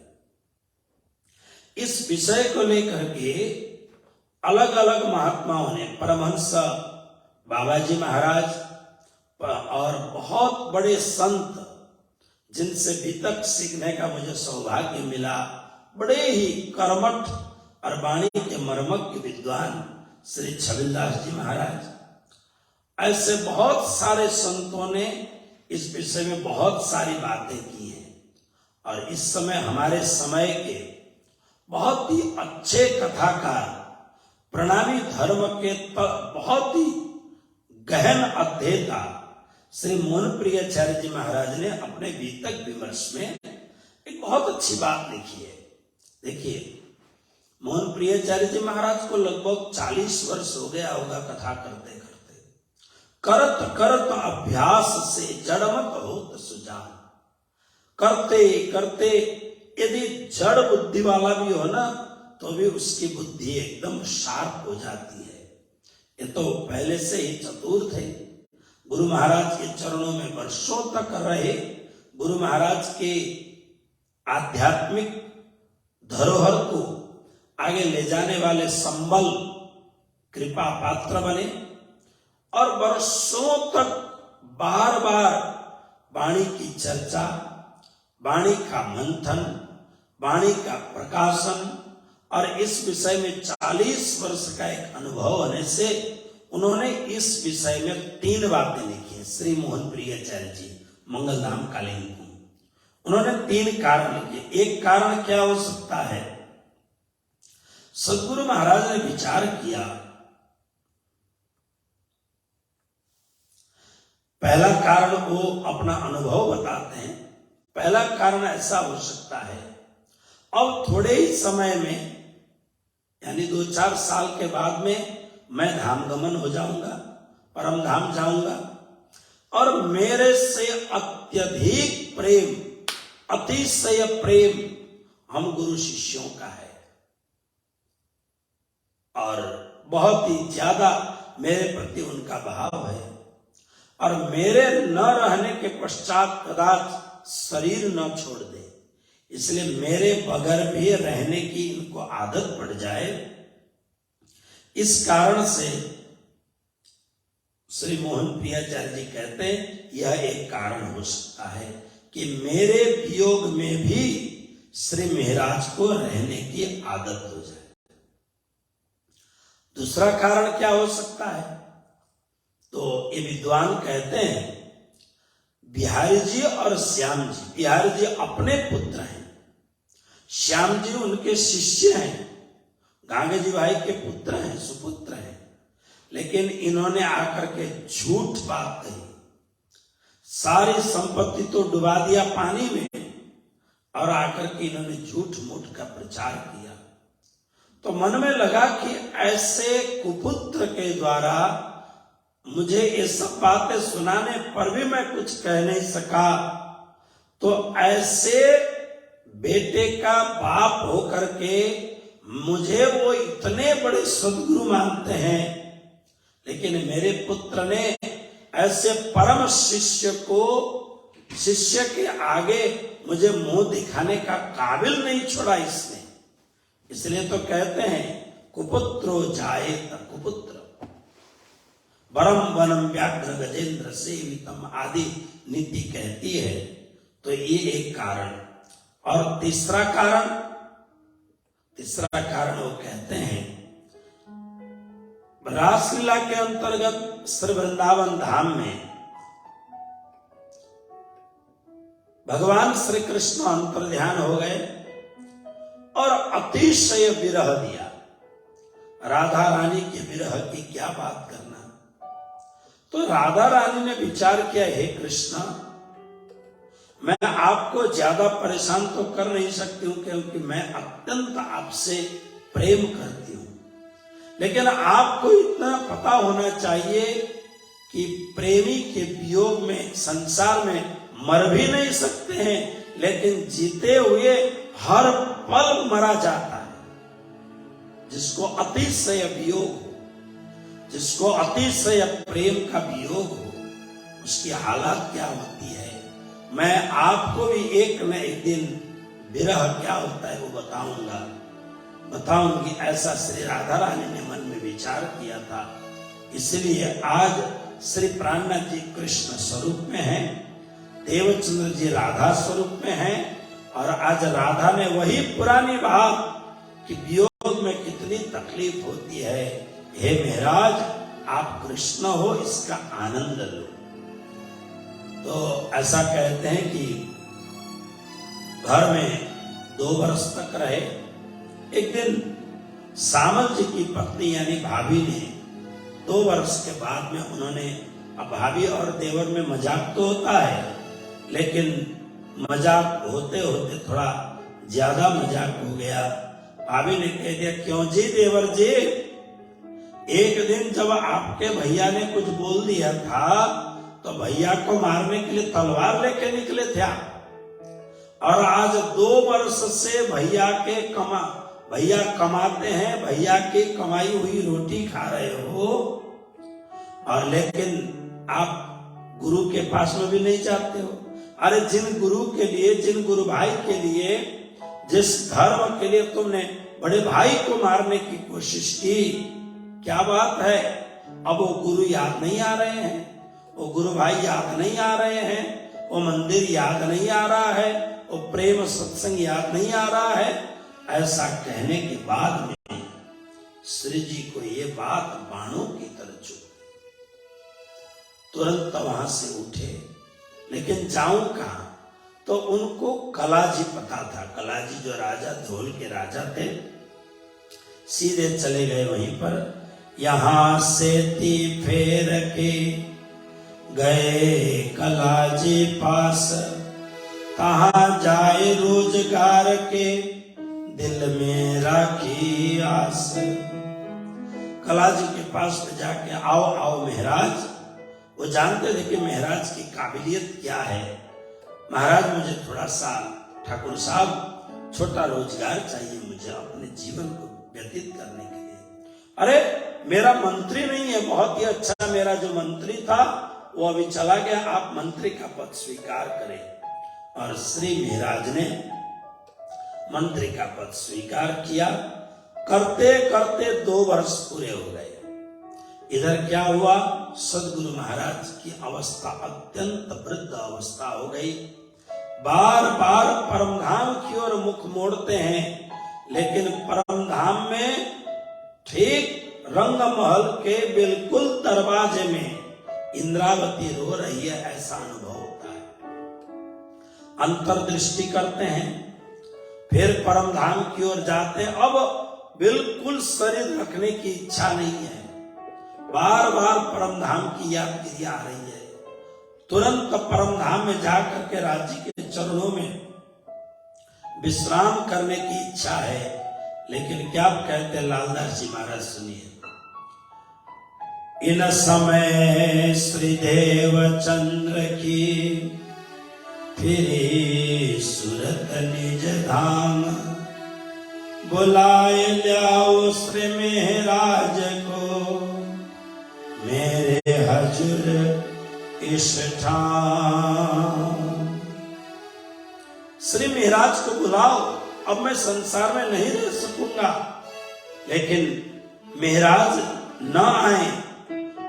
इस विषय को लेकर के अलग अलग महात्माओं ने, परमहंस बाबा जी महाराज और बहुत बड़े संत जिनसे भी तक सीखने का मुझे सौभाग्य मिला, बड़े ही कर्मठ और वाणी के मर्मज्ञ विद्वान श्री छबिलदास जी महाराज, ऐसे बहुत सारे संतों ने इस विषय में बहुत सारी बातें की हैं। और इस समय हमारे समय के बहुत ही अच्छे कथाकार, प्रणामी धर्म के बहुत ही गहन अध्येता श्री मोहन प्रियाचार्य जी महाराज ने अपने वितक विमर्श में एक बहुत अच्छी बात लिखी है। देखिए, मोहन प्रियाचार्य जी महाराज को लगभग 40 वर्ष हो गया होगा कथा करते करते। करत करत अभ्यास से जड़मत होत सुजान। करते करते यदि जड़ बुद्धि वाला भी हो ना, तो भी उसकी बुद्धि एकदम शार्प हो जाती है। ये तो पहले से ही चतुर थे। गुरु महाराज के चरणों में वर्षों तक रहे। गुरु महाराज के आध्यात्मिक धरोहर को आगे ले जाने वाले संबल, कृपा पात्र बने और वर्षों तक बार बार वाणी की चर्चा, वाणी का मंथन, वाणी का प्रकाशन, और इस विषय में 40 वर्ष का एक अनुभव होने से उन्होंने इस विषय में 3 बातें लिखी हैं। श्री मोहन प्रियाचार्य जी मंगलधाम कालीन को उन्होंने 3 कारण लिखे। एक कारण क्या हो सकता है? सदगुरु महाराज ने विचार किया, पहला कारण वो अपना अनुभव बताते हैं। पहला कारण ऐसा हो सकता है, अब थोड़े ही समय में यानी 2-4 साल के बाद में मैं धाम गमन हो जाऊंगा, परम धाम जाऊंगा, और मेरे से अत्यधिक प्रेम, अतिशय प्रेम हम गुरु शिष्यों का है, और बहुत ही ज्यादा मेरे प्रति उनका भाव है, और मेरे न रहने के पश्चात कदाच शरीर न छोड़ दे, इसलिए मेरे बगैर भी रहने की इनको आदत पड़ जाए। इस कारण से श्री मोहन प्रियाचार्य जी कहते हैं यह एक कारण हो सकता है कि मेरे वियोग में भी श्री महाराज को रहने की आदत हो जाए। दूसरा कारण क्या हो सकता है? तो ये विद्वान कहते हैं बिहारी जी और श्याम जी, बिहारी जी अपने पुत्र हैं, श्याम जी उनके शिष्य हैं, गांगे जी भाई के पुत्र हैं, सुपुत्र हैं, लेकिन इन्होंने आकर के झूठ बात कही, सारी संपत्ति तो डुबा दिया पानी में, और आकर के इन्होंने झूठ मूठ का प्रचार किया। तो मन में लगा कि ऐसे कुपुत्र के द्वारा मुझे ये सब बातें सुनाने पर भी मैं कुछ कह नहीं सका, तो ऐसे बेटे का बाप होकर के मुझे वो इतने बड़े सद्गुरु मानते हैं, लेकिन मेरे पुत्र ने ऐसे परम शिष्य को, शिष्य के आगे मुझे मुंह दिखाने का काबिल नहीं छोड़ा इसने। इसलिए तो कहते हैं कुपुत्रो जायेत कुपुत्र, वरम वनम व्याघ्र गजेंद्र सेवितम आदि नीति कहती है। तो ये एक कारण। और तीसरा कारण वो कहते हैं रासलीला के अंतर्गत श्री वृंदावन धाम में भगवान श्री कृष्ण अंतर्ध्यान हो गए और अतिशय विरह दिया। राधा रानी के विरह की क्या बात करना। तो राधा रानी ने विचार किया, हे कृष्ण, मैं आपको ज्यादा परेशान तो कर नहीं सकती हूं क्योंकि मैं अत्यंत आपसे प्रेम करती हूं, लेकिन आपको इतना पता होना चाहिए कि प्रेमी के वियोग में संसार में मर भी नहीं सकते हैं, लेकिन जीते हुए हर पल मरा जाता है। जिसको अतिशय वियोग हो, जिसको अतिशय प्रेम का वियोग हो, उसकी हालत क्या होती है। मैं आपको भी एक न एक दिन विरह क्या होता है वो बताऊंगी। ऐसा श्री राधा रानी ने मन में विचार किया था। इसलिए आज श्री प्राणनाथ जी कृष्ण स्वरूप में हैं, देवचंद्र जी राधा स्वरूप में हैं, और आज राधा ने वही पुरानी बात कि वियोग में कितनी तकलीफ होती है, हे महाराज आप कृष्ण हो, इसका आनंद लो। तो ऐसा कहते हैं कि घर में 2 वर्ष तक रहे। एक दिन सामल जी की पत्नी यानी भाभी ने 2 वर्ष के बाद में उन्होंने, अब भाभी और देवर में मजाक तो होता है, लेकिन मजाक होते होते थोड़ा ज्यादा मजाक हो गया। भाभी ने कह दिया, क्यों जी देवर जी, एक दिन जब आपके भैया ने कुछ बोल दिया था तो भैया को मारने के लिए तलवार लेके निकले थे आप, और आज 2 वर्ष से भैया कमाते हैं, भैया की कमाई हुई रोटी खा रहे हो, और लेकिन आप गुरु के पास में भी नहीं जाते हो। अरे जिन गुरु के लिए, जिन गुरु भाई के लिए, जिस धर्म के लिए तुमने बड़े भाई को मारने की कोशिश की, क्या बात है, अब वो गुरु याद नहीं आ रहे हैं, वो गुरु भाई याद नहीं आ रहे हैं, वो मंदिर याद नहीं आ रहा है, वो प्रेम सत्संग याद नहीं आ रहा है। ऐसा कहने के बाद में श्री जी को ये बात बाणों की तरह चुभ, तुरंत वहां से उठे, लेकिन जाऊं कहां। तो उनको कलाजी पता था, कलाजी जो राजा धोल के राजा थे, सीधे चले गए वहीं पर। यहां से ती फेर के गए कलाजी पास, कहां जाए रोजगार के दिल में राखी आस। कलाजी के पास में जाके, आओ आओ महाराज। वो जानते थे कि महाराज की काबिलियत क्या है। महाराज मुझे थोड़ा सा, ठाकुर साहब छोटा रोजगार चाहिए मुझे अपने जीवन को व्यतीत करने के लिए। अरे मेरा मंत्री नहीं है, बहुत ही अच्छा मेरा जो मंत्री था वो अभी चला गया, आप मंत्री का पद स्वीकार करें। और श्री महाराज ने मंत्री का पद स्वीकार किया। करते करते 2 वर्ष पूरे हो गए। इधर क्या हुआ, सदगुरु महाराज की अवस्था अत्यंत वृद्ध अवस्था हो गई। बार बार परमधाम की ओर मुख मोड़ते हैं, लेकिन परमधाम में ठीक रंग महल के बिल्कुल दरवाजे में इंद्रावती रो रही है, ऐसा अनुभव होता है। अंतर्दृष्टि करते हैं, फिर परमधाम की ओर जाते हैं। अब बिल्कुल शरीर रखने की इच्छा नहीं है, बार बार परमधाम की याद गिरी आ रही है। तुरंत परमधाम में जाकर के राज्य के चरणों में विश्राम करने की इच्छा है, लेकिन क्या कहते हैं लालदास जी महाराज, सुनिए। इन समय श्रीदेव चंद्र की फिरी सुरत निज धाम, बुलाए लाओ श्री महाराज को मेरे हजूर इस ठाम। श्री महाराज को बुलाओ, अब मैं संसार में नहीं रह सकूंगा। लेकिन महाराज न आए,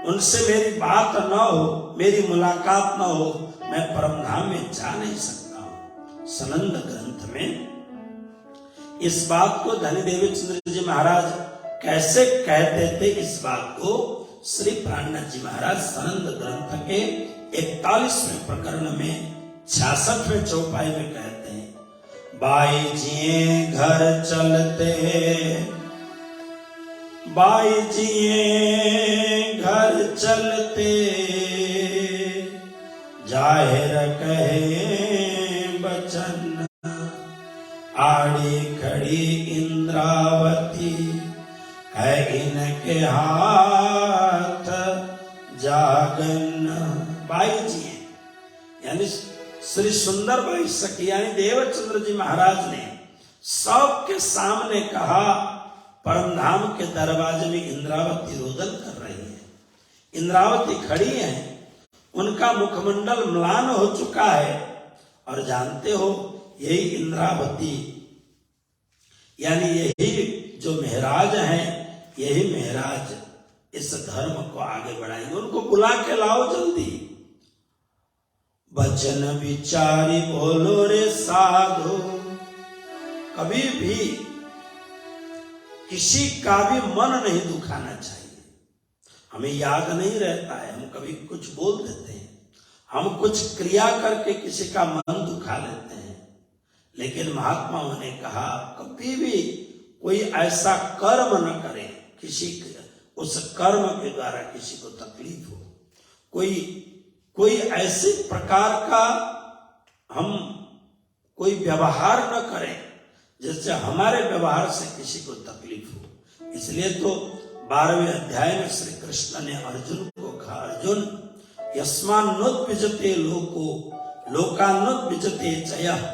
उनसे मेरी बात न हो, मेरी मुलाकात न हो, मैं परमधाम में जा नहीं सकता हूं। सनंद ग्रंथ में इस बात को धनी देवचंद्र जी महाराज कैसे कहते थे, इस बात को श्री प्राणनाथ जी महाराज सनंद ग्रंथ के 41वें प्रकरण में 66वें चौपाई में कहते हैं, बाई जिए घर चलते, बाई जिए घर चलते, जाहिर कहे बचन, आड़ी खड़ी इंद्रावती, है इनके हाथ जागन। बाई जी यानी श्री सुंदर बाई सखी यानी देवचंद्र जी महाराज ने सबके सामने कहा, परमधाम के दरवाजे में इंद्रावती रोदन कर रही है, इंद्रावती खड़ी है, उनका मुखमंडल म्लान हो चुका है। और जानते हो यही इंद्रावती यानी यही जो महाराज हैं, यही महाराज इस धर्म को आगे बढ़ाएंगे। उनको बुला के लाओ जल्दी। वचन विचारी बोलो रे साधु, कभी भी किसी का भी मन नहीं दुखाना चाहिए। हमें याद नहीं रहता है, हम कभी कुछ बोल देते हैं, हम कुछ क्रिया करके किसी का मन दुखा लेते हैं। लेकिन महात्माओं ने कहा कभी भी कोई ऐसा कर्म न करे किसी उस कर्म के द्वारा किसी को तकलीफ हो, कोई ऐसे प्रकार का हम कोई व्यवहार न करें जिससे हमारे व्यवहार से किसी को तकलीफ हो। इसलिए तो 12वें अध्याय में श्री कृष्ण ने अर्जुन को कहा, अर्जुन यस्मान्नुद्विजते लोको लोकान्नुद्विजते चयः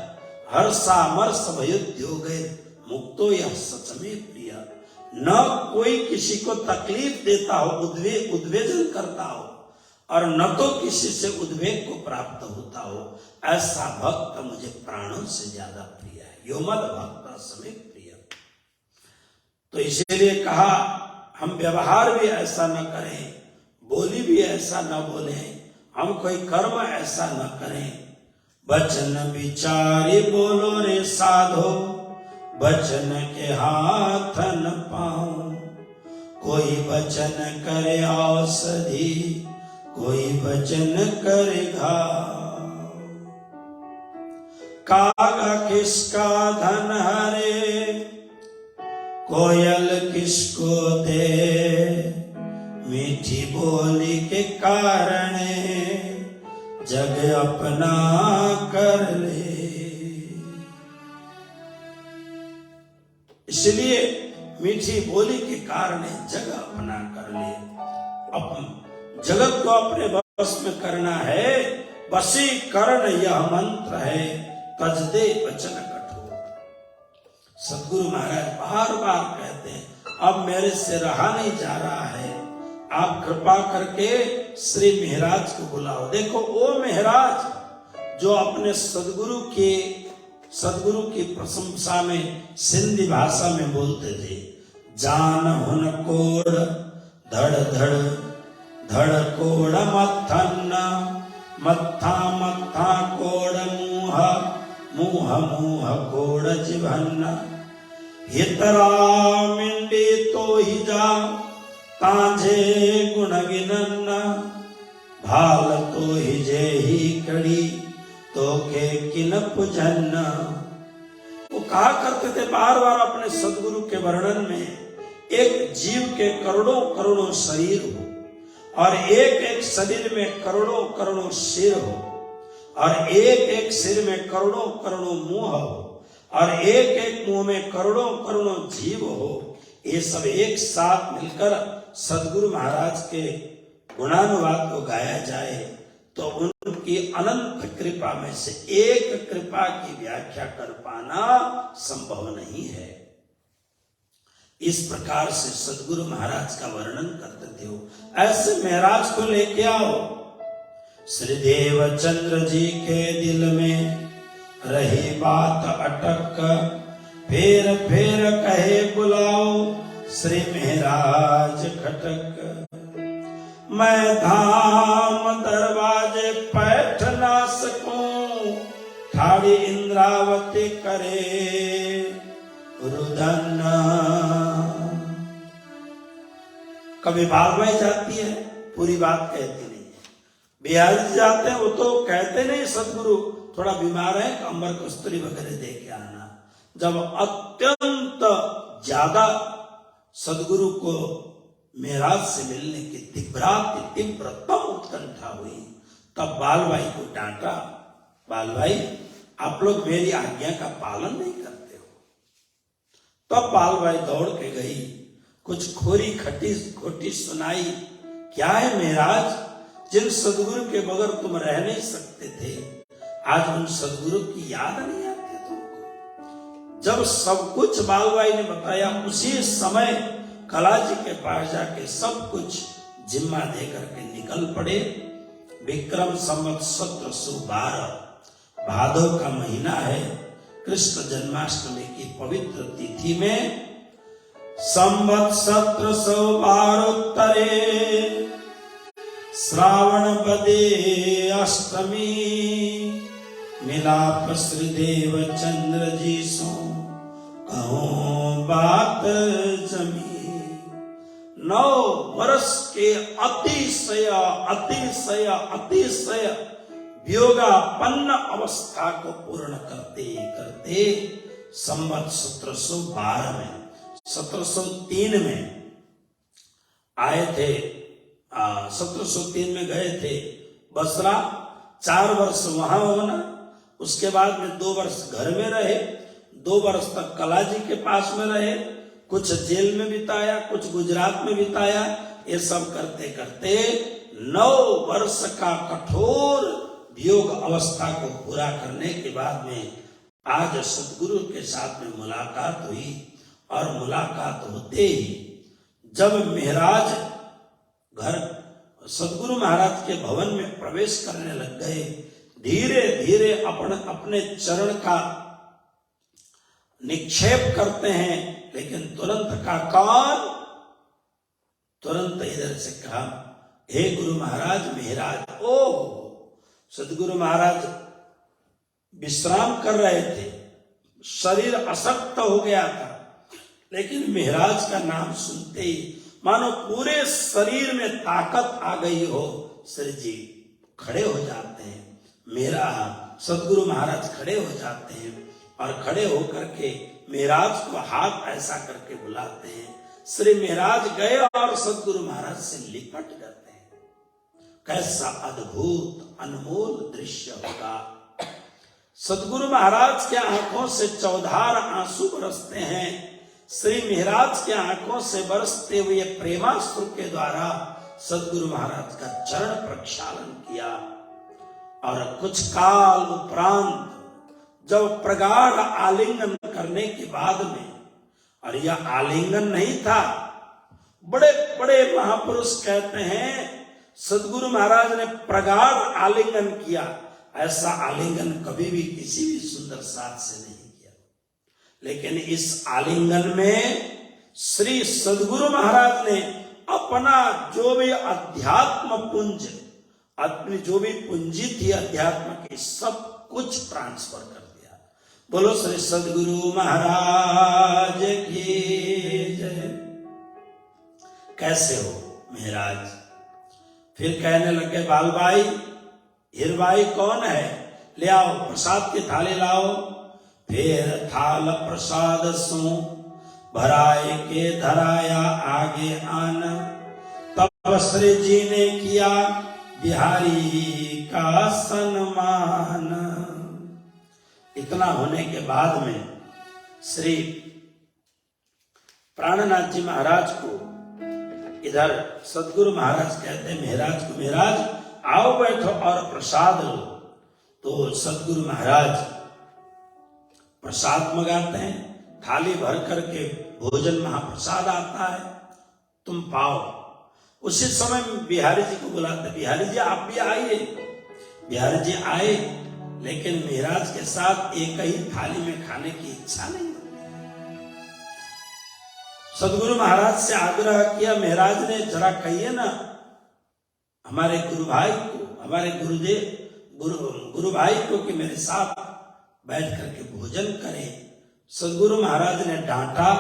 हर्षामर्ष भयोद्योगे मुक्तो यः सच में प्रिय। न कोई किसी को तकलीफ देता हो, उद्वेजन करता हो, और न तो किसी से उद्वेग को प्राप्त होता हो, ऐसा भक्त मुझे प्राणों से ज्यादा प्रिय है। यो मद भक्त समेत प्रिय। तो इसीलिए कहा हम व्यवहार भी ऐसा न करें, बोली भी ऐसा न बोले, हम कोई कर्म ऐसा न करें। वचन विचारी बोलो रे साधो, वचन के हाथ न पाऊं। कोई वचन करे औषधि, कोई वचन करे घाव। कागा किसका धन हरे, कोयल किसको दे। मीठी बोली के कारण जग अपना कर ले। इसलिए मीठी बोली के कारण जग अपना कर ले। जगत को अपने बस में करना है, वशीकरण यह मंत्र है, तज दे वचन कठोर। सदगुरु महाराज बार बार कहते हैं अब मेरे से रहा नहीं जा रहा है, आप कृपा करके श्री महाराज को बुलाओ। देखो वो महाराज जो अपने सदगुरु की प्रशंसा में सिंधी भाषा में बोलते थे, जान हुन कोड़ धड़ धड़ धड़ कोड़ मत्थन, मत्था मत्था कोड़ मुह, मुह मुह कोड़ जिभन्न। हितरा मिंडी तो ही जा तांझे गुण गिनन्न, भाल तो ही जे ही कड़ी तो के किन पुजन्न। वो कहा करते थे बार बार अपने सदगुरु के वर्णन में, एक जीव के करोड़ों करोड़ों शरीर हो, और एक एक शरीर में करोड़ों करोड़ों सिर हो, और एक एक सिर में करोड़ों करोड़ों मुंह हो, और एक एक मुंह में करोड़ों करोड़ों जीव हो। ये सब एक साथ मिलकर सदगुरु महाराज के गुणानुवाद को गाया जाए तो उनकी अनंत कृपा में से एक कृपा की व्याख्या कर पाना संभव नहीं है। इस प्रकार से सदगुरु महाराज का वर्णन करते थे। वो ऐसे महाराज को लेके आओ। श्री देवचंद्र जी के दिल में रही बात अटक, फेर फेर कहे बुलाओ श्री महाराज खटक। मैं धाम दरवाजे बैठ ना सकूं, ठाड़ी इंद्रावती करे रुदन। कभी बालबाई जाती है, पूरी बात कहती नहीं है। बिहारी जी जाते हैं, वो तो कहते नहीं सदगुरु थोड़ा बीमार है, अंबर कस्तूरी वगैरह दे के आना। जब अत्यंत ज्यादा सदगुरु को मेराज से मिलने की तीव्रतम उत्कंठा हुई, तब बालबाई को डांटा, बालबाई आप लोग मेरी आज्ञा का पालन नहीं करते हो। तब बालबाई दौड़ के गई, कुछ खोरी खोटी सुनाई। क्या है मेराज, जिन सदगुरु के बगैर तुम रह नहीं सकते थे, आज उन सदगुरु की याद नहीं आती तुमको। जब सब कुछ बालबाई ने बताया, उसी समय कलाजी के पास जाके सब कुछ जिम्मा दे करके निकल पड़े। विक्रम संवत 1712 भादव का महीना है, कृष्ण जन्माष्टमी की पवित्र तिथि में संवत 1712 उत्तरे श्रावण बदे अष्टमी, मिलाप श्रीदेव चंद्र जी सो कहूं बात जमी। 9 वर्ष के अतिशय अतिशय अतिशय वियोगापन्न अवस्था को पूर्ण करते करते संवत 1712 में 1703 में आए थे। 1703 में गए थे बसरा, 4 वर्ष वहां होना, उसके बाद में 2 वर्ष घर में रहे, 2 वर्ष तक कलाजी के पास में रहे, कुछ जेल में बिताया, कुछ गुजरात में बिताया। ये सब करते करते 9 वर्ष का कठोर वियोग अवस्था को पूरा करने के बाद में आज सदगुरु के साथ में मुलाकात हुई। और मुलाकात होते ही जब महाराज घर सदगुरु महाराज के भवन में प्रवेश करने लग गए, धीरे धीरे अपने चरण का निक्षेप करते हैं, लेकिन तुरंत का कौन, तुरंत इधर से कहा, हे गुरु महाराज महाराज। ओह, सदगुरु महाराज विश्राम कर रहे थे, शरीर अशक्त हो गया था, लेकिन महाराज का नाम सुनते ही मानो पूरे शरीर में ताकत आ गई हो। श्री जी खड़े हो जाते हैं, मेरा सदगुरु महाराज खड़े हो जाते हैं और खड़े होकर के महाराज को हाथ ऐसा करके बुलाते हैं। श्री महाराज गए और सदगुरु महाराज से लिपट जाते हैं। कैसा अद्भुत अनमोल दृश्य होगा। सदगुरु महाराज के आंखों से चौधार आंसू बरसते हैं। श्री महाराज के आंखों से बरसते हुए प्रेमाश्रु के द्वारा सदगुरु महाराज का चरण प्रक्षालन किया। और कुछ काल उपरांत जब प्रगाढ़ आलिंगन करने के बाद में, और यह आलिंगन नहीं था, बड़े बड़े महापुरुष कहते हैं सदगुरु महाराज ने प्रगाढ़ आलिंगन किया। ऐसा आलिंगन कभी भी किसी भी सुंदर साथ से नहीं किया। लेकिन इस आलिंगन में श्री सदगुरु महाराज ने अपना जो भी अध्यात्म पुंज, अपनी जो भी पूंजी थी अध्यात्म की, सब कुछ ट्रांसफर कर दिया। बोलो श्री सदगुरु महाराज की जय। कैसे हो महाराज? फिर कहने लगे, बालबाई हिरबाई कौन है? ले आओ प्रसाद की थाली लाओ। फिर थाल प्रसाद सो भराए के धराया आगे आन। तब श्री जी ने किया बिहारी का सम्मान। इतना होने के बाद में श्री प्राणनाथ जी महाराज को इधर सदगुरु महाराज कहते हैं महाराज को, महाराज आओ बैठो और प्रसाद लो। तो सदगुरु महाराज प्रसाद मंगाते हैं, थाली भर करके भोजन महाप्रसाद आता है, तुम पाओ। उसी समय बिहारी जी को बुलाते, बिहारी जी आप भी आइए। बिहारी जी आए, लेकिन महाराज के साथ एक ही थाली में खाने की इच्छा नहीं होती। सदगुरु महाराज से आग्रह किया, महाराज ने जरा कहिए ना हमारे गुरु भाई को, हमारे गुरु भाई को कि मेरे साथ बैठ करके भोजन करें। सदगुरु महाराज ने डांटा,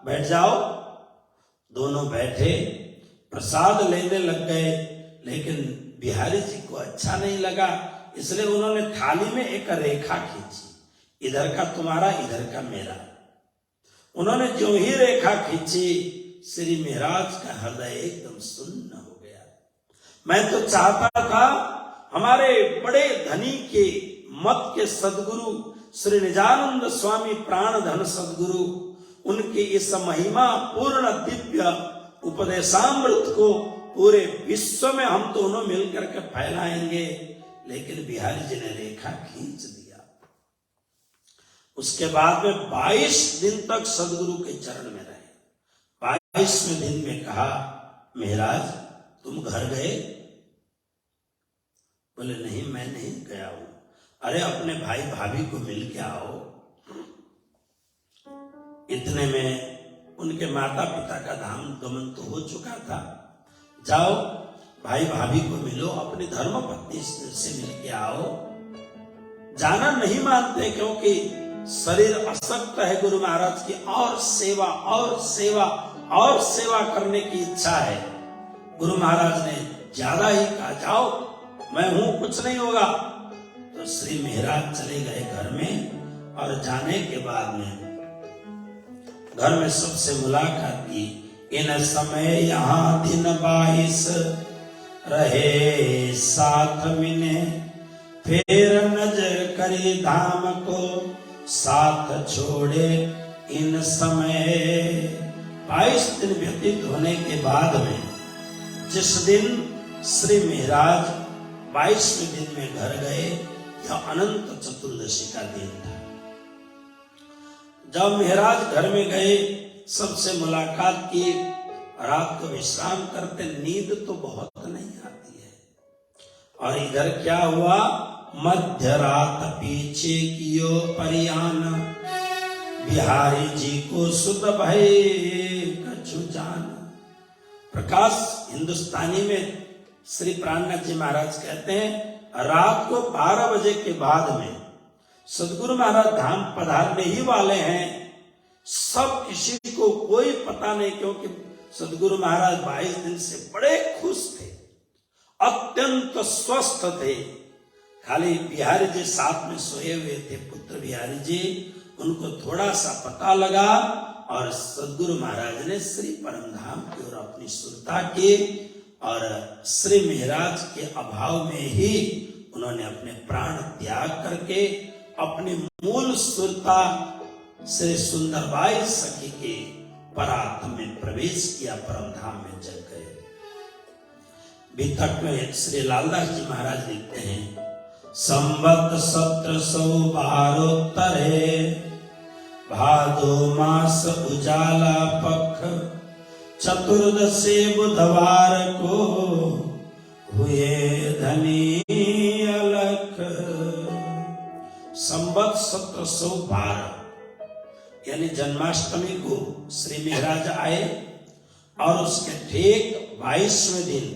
बैठ जाओ। दोनों बैठे, प्रसाद लेने लग गए, लेकिन बिहारी जी को अच्छा नहीं लगा, इसलिए उन्होंने थाली में एक रेखा खींची, इधर का तुम्हारा, इधर का मेरा। उन्होंने जो ही रेखा खींची, श्री महाराज का हृदय एकदम सुन्न हो गया। मैं तो चाहता था हमारे बड़े धनी के मत के सदगुरु श्री निजानंद स्वामी प्राणधन सदगुरु, उनके इस महिमा पूर्ण दिव्य उपदेशामृत को पूरे विश्व में हम दोनों मिलकर के फैलाएंगे, लेकिन बिहारी जी ने रेखा खींच दिया। उसके बाद में 22 दिन तक सदगुरु के चरण में रहे। 22वें दिन में कहा, महाराज तुम घर गए? बोले नहीं, मैं नहीं गया हूं। अरे अपने भाई भाभी को मिल के आओ। इतने में उनके माता पिता का धाम गमन तो हो चुका था। जाओ भाई भाभी को मिलो, अपनी धर्म पत्नी से मिल के आओ। जाना नहीं मानते, क्योंकि शरीर अशक्त है गुरु महाराज की, और सेवा और सेवा और सेवा करने की इच्छा है। गुरु महाराज ने ज्यादा ही कहा, जाओ मैं हूं, कुछ नहीं होगा। तो श्री महाराज चले गए घर में, और जाने के बाद में घर में सबसे मुलाकात की। इन समय यहाँ दिन 22 रहे साथ मिने, फिर नजर करी धाम को साथ छोड़े इन समय। 22 दिन व्यतीत होने के बाद में जिस दिन श्री महाराज 22वें दिन में घर गए, यह अनंत चतुर्दशी का दिन था। जब महाराज घर में गए, सबसे मुलाकात की, रात को विश्राम करते, नींद तो बहुत नहीं आती है। और इधर क्या हुआ, मध्य रात पीछे कियो परियान, बिहारी जी को सुत भय कछु जान। प्रकाश हिंदुस्तानी में श्री प्राणनाथ जी महाराज कहते हैं, रात को 12 बजे के बाद में सदगुरु महाराज धाम पधारने ही वाले हैं। सब किसी को कोई पता नहीं, क्योंकि सदगुरु महाराज 22 दिन से बड़े खुश थे, अत्यंत स्वस्थ थे। खाली बिहारी जी साथ में सोए हुए थे, पुत्र बिहारी जी, उनको थोड़ा सा पता लगा, और सदगुरु महाराज ने श्री परमधाम की ओर अपनी सुरता की, और श्री महाराज के अभाव में ही उन्होंने अपने प्राण त्याग करके अपनी मूल सुरता श्री सुंदरबाई सखी के परात्म में प्रवेश किया, परमधाम में जग गए। वितक में श्री लालदास जी महाराज लिखते हैं, संवत 1712 भादो मास उजाला पख, चतुर्दशी बुधवार को हुए धनी अलख। संवत 1712 यानी जन्माष्टमी को श्री महाराज आए, और उसके ठीक 22वें दिन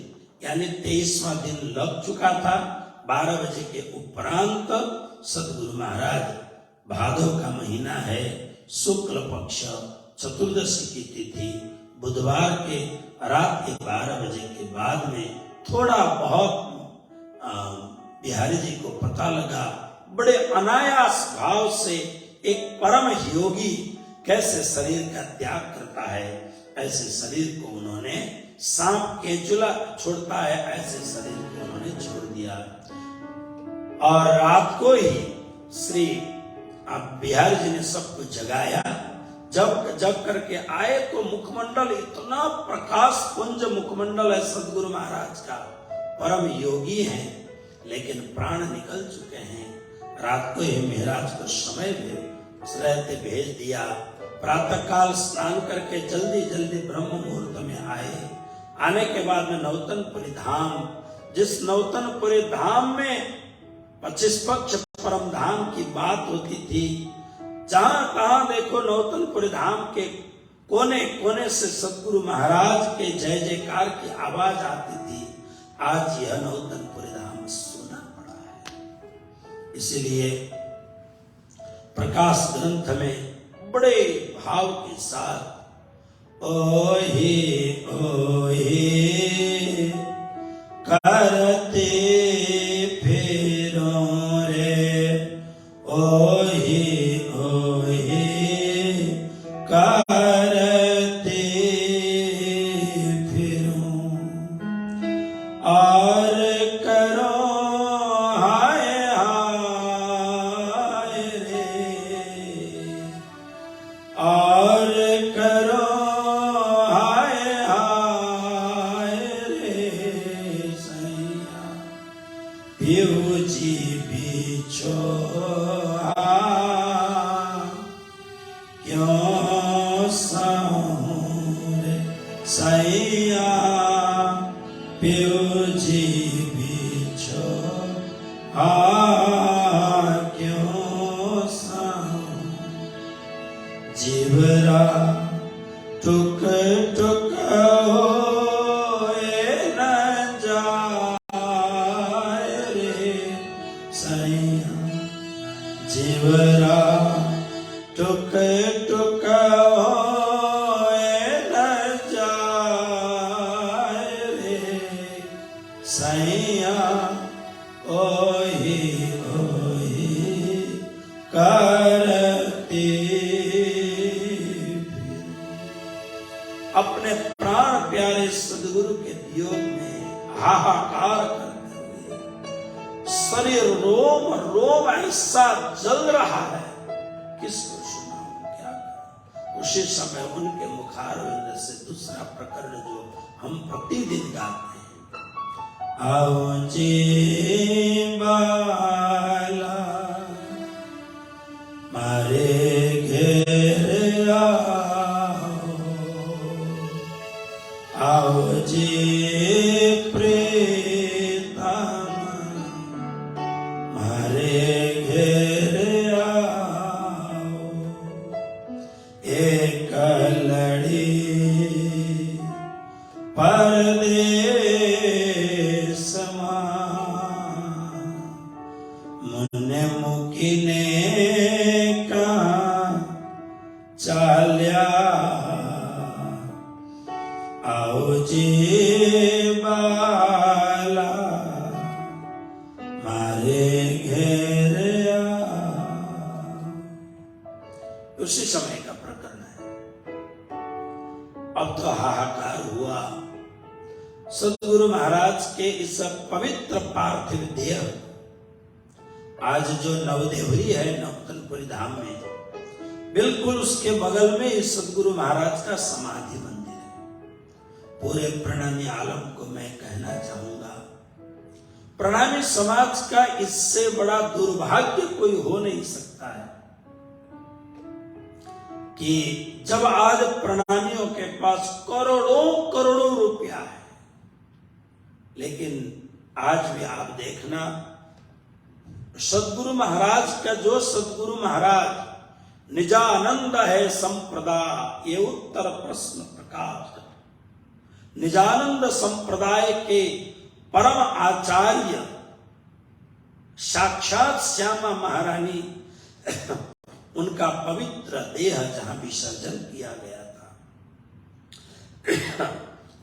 यानी 23वां दिन लग चुका था। 12 बजे के उपरांत सदगुरु महाराज, भादव का महीना है, शुक्ल पक्ष चतुर्दशी की तिथि, बुधवार के रात के 12 बजे के बाद में थोड़ा बहुत बिहारी जी को पता लगा। बड़े अनायास भाव से एक परम योगी कैसे शरीर का त्याग करता है, ऐसे शरीर को उन्होंने, सांप केंचुला छोड़ता है ऐसे शरीर को उन्होंने छोड़ दिया। और रात को ही श्री बिहारी जी ने सबको जगाया। जब करके आए तो मुखमंडल इतना प्रकाश पुंज मुखमंडल है सदगुरु महाराज का, परम योगी हैं, लेकिन प्राण निकल चुके हैं। रात को ही महाराज को समय रहते भेज दिया। प्रातः काल स्नान करके जल्दी जल्दी ब्रह्म मुहूर्त में आए। आने के बाद में नौतनपुरी धाम, जिस नौतनपुरी धाम में 25 पक्ष परम धाम की बात होती थी, जहां कहां देखो नौतनपुरी धाम के कोने कोने से सदगुरु महाराज के जय जयकार की आवाज आती थी। आज यह नौतनपुरी धाम सुना पड़ा है। इसीलिए प्रकाश ग्रंथ में बड़े भाव के साथ ओहे ओहे करते फिरो रे, ओहे ओहे करते फिरो, और करो हाय हाय रे, और करो हाय हाय रे सैया, पियू जी बिछो क्यों सहूं रे सैया, पियू जी बिछो क्यों सहूं, जीवरा टुक टुक होए न जाए रे सैया, जीवरा टुक टुक होए न जाए रे सैया, ओही ओही करते अपने प्राण प्यारे सदगुरु के वियोग में हाहाकार करते हुए शरीर रोम रोम ऐसा जल रहा है, किसको सुनाऊं क्या करूं। उसी समय उनके मुखारविंद से दूसरा प्रकरण जो हम प्रतिदिन गाते हैं, आओ जी बाला मारे घेर आओ जी प्रीतम मारे घेर आओ, एक लड़ी परदेस मुने मुकिने का चाल्या, आओ जी बाला मारे घेर उसी समय का प्रकरण है। अब तो हाहाकार हुआ। सदगुरु महाराज के इस पवित्र पार्थिव देह, आज जो नवदेवरी है नौतनपुरी धाम में, बिल्कुल उसके बगल में इस सदगुरु महाराज का समाधि मंदिर है। पूरे प्रणामी आलम को मैं कहना चाहूंगा, प्रणामी समाज का इससे बड़ा दुर्भाग्य कोई हो नहीं सकता है कि जब आज प्रणामियों के पास करोड़ों करोड़ों रुपया है, लेकिन आज भी आप देखना सदगुरु महाराज का, जो सदगुरु महाराज निजानंद है संप्रदाय, ये उत्तर प्रश्न प्रकाश, निजानंद संप्रदाय के परम आचार्य साक्षात श्यामा महारानी, उनका पवित्र देह जहां विसर्जन किया गया था,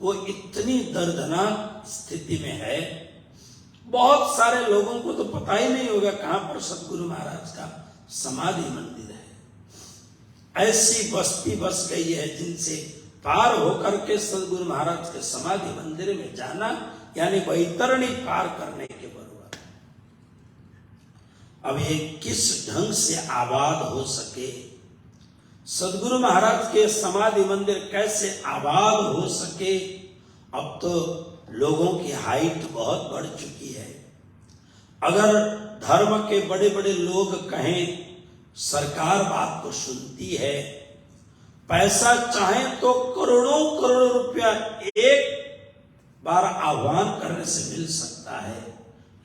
वो इतनी दर्दनाक स्थिति में है, बहुत सारे लोगों को तो पता ही नहीं होगा कहां पर सदगुरु महाराज का समाधि मंदिर है। ऐसी बस्ती बस गई है जिनसे पार होकर के सदगुरु महाराज के समाधि मंदिर में जाना यानी वैतरणी पार करने के बराबर। अब ये किस ढंग से आबाद हो सके, सदगुरु महाराज के समाधि मंदिर कैसे आबाद हो सके। अब तो लोगों की हाइट बहुत बढ़ चुकी है। अगर धर्म के बड़े बड़े लोग कहें, सरकार बात को सुनती है। पैसा चाहे तो करोड़ों करोड़ों रुपया एक बार आह्वान करने से मिल सकता है,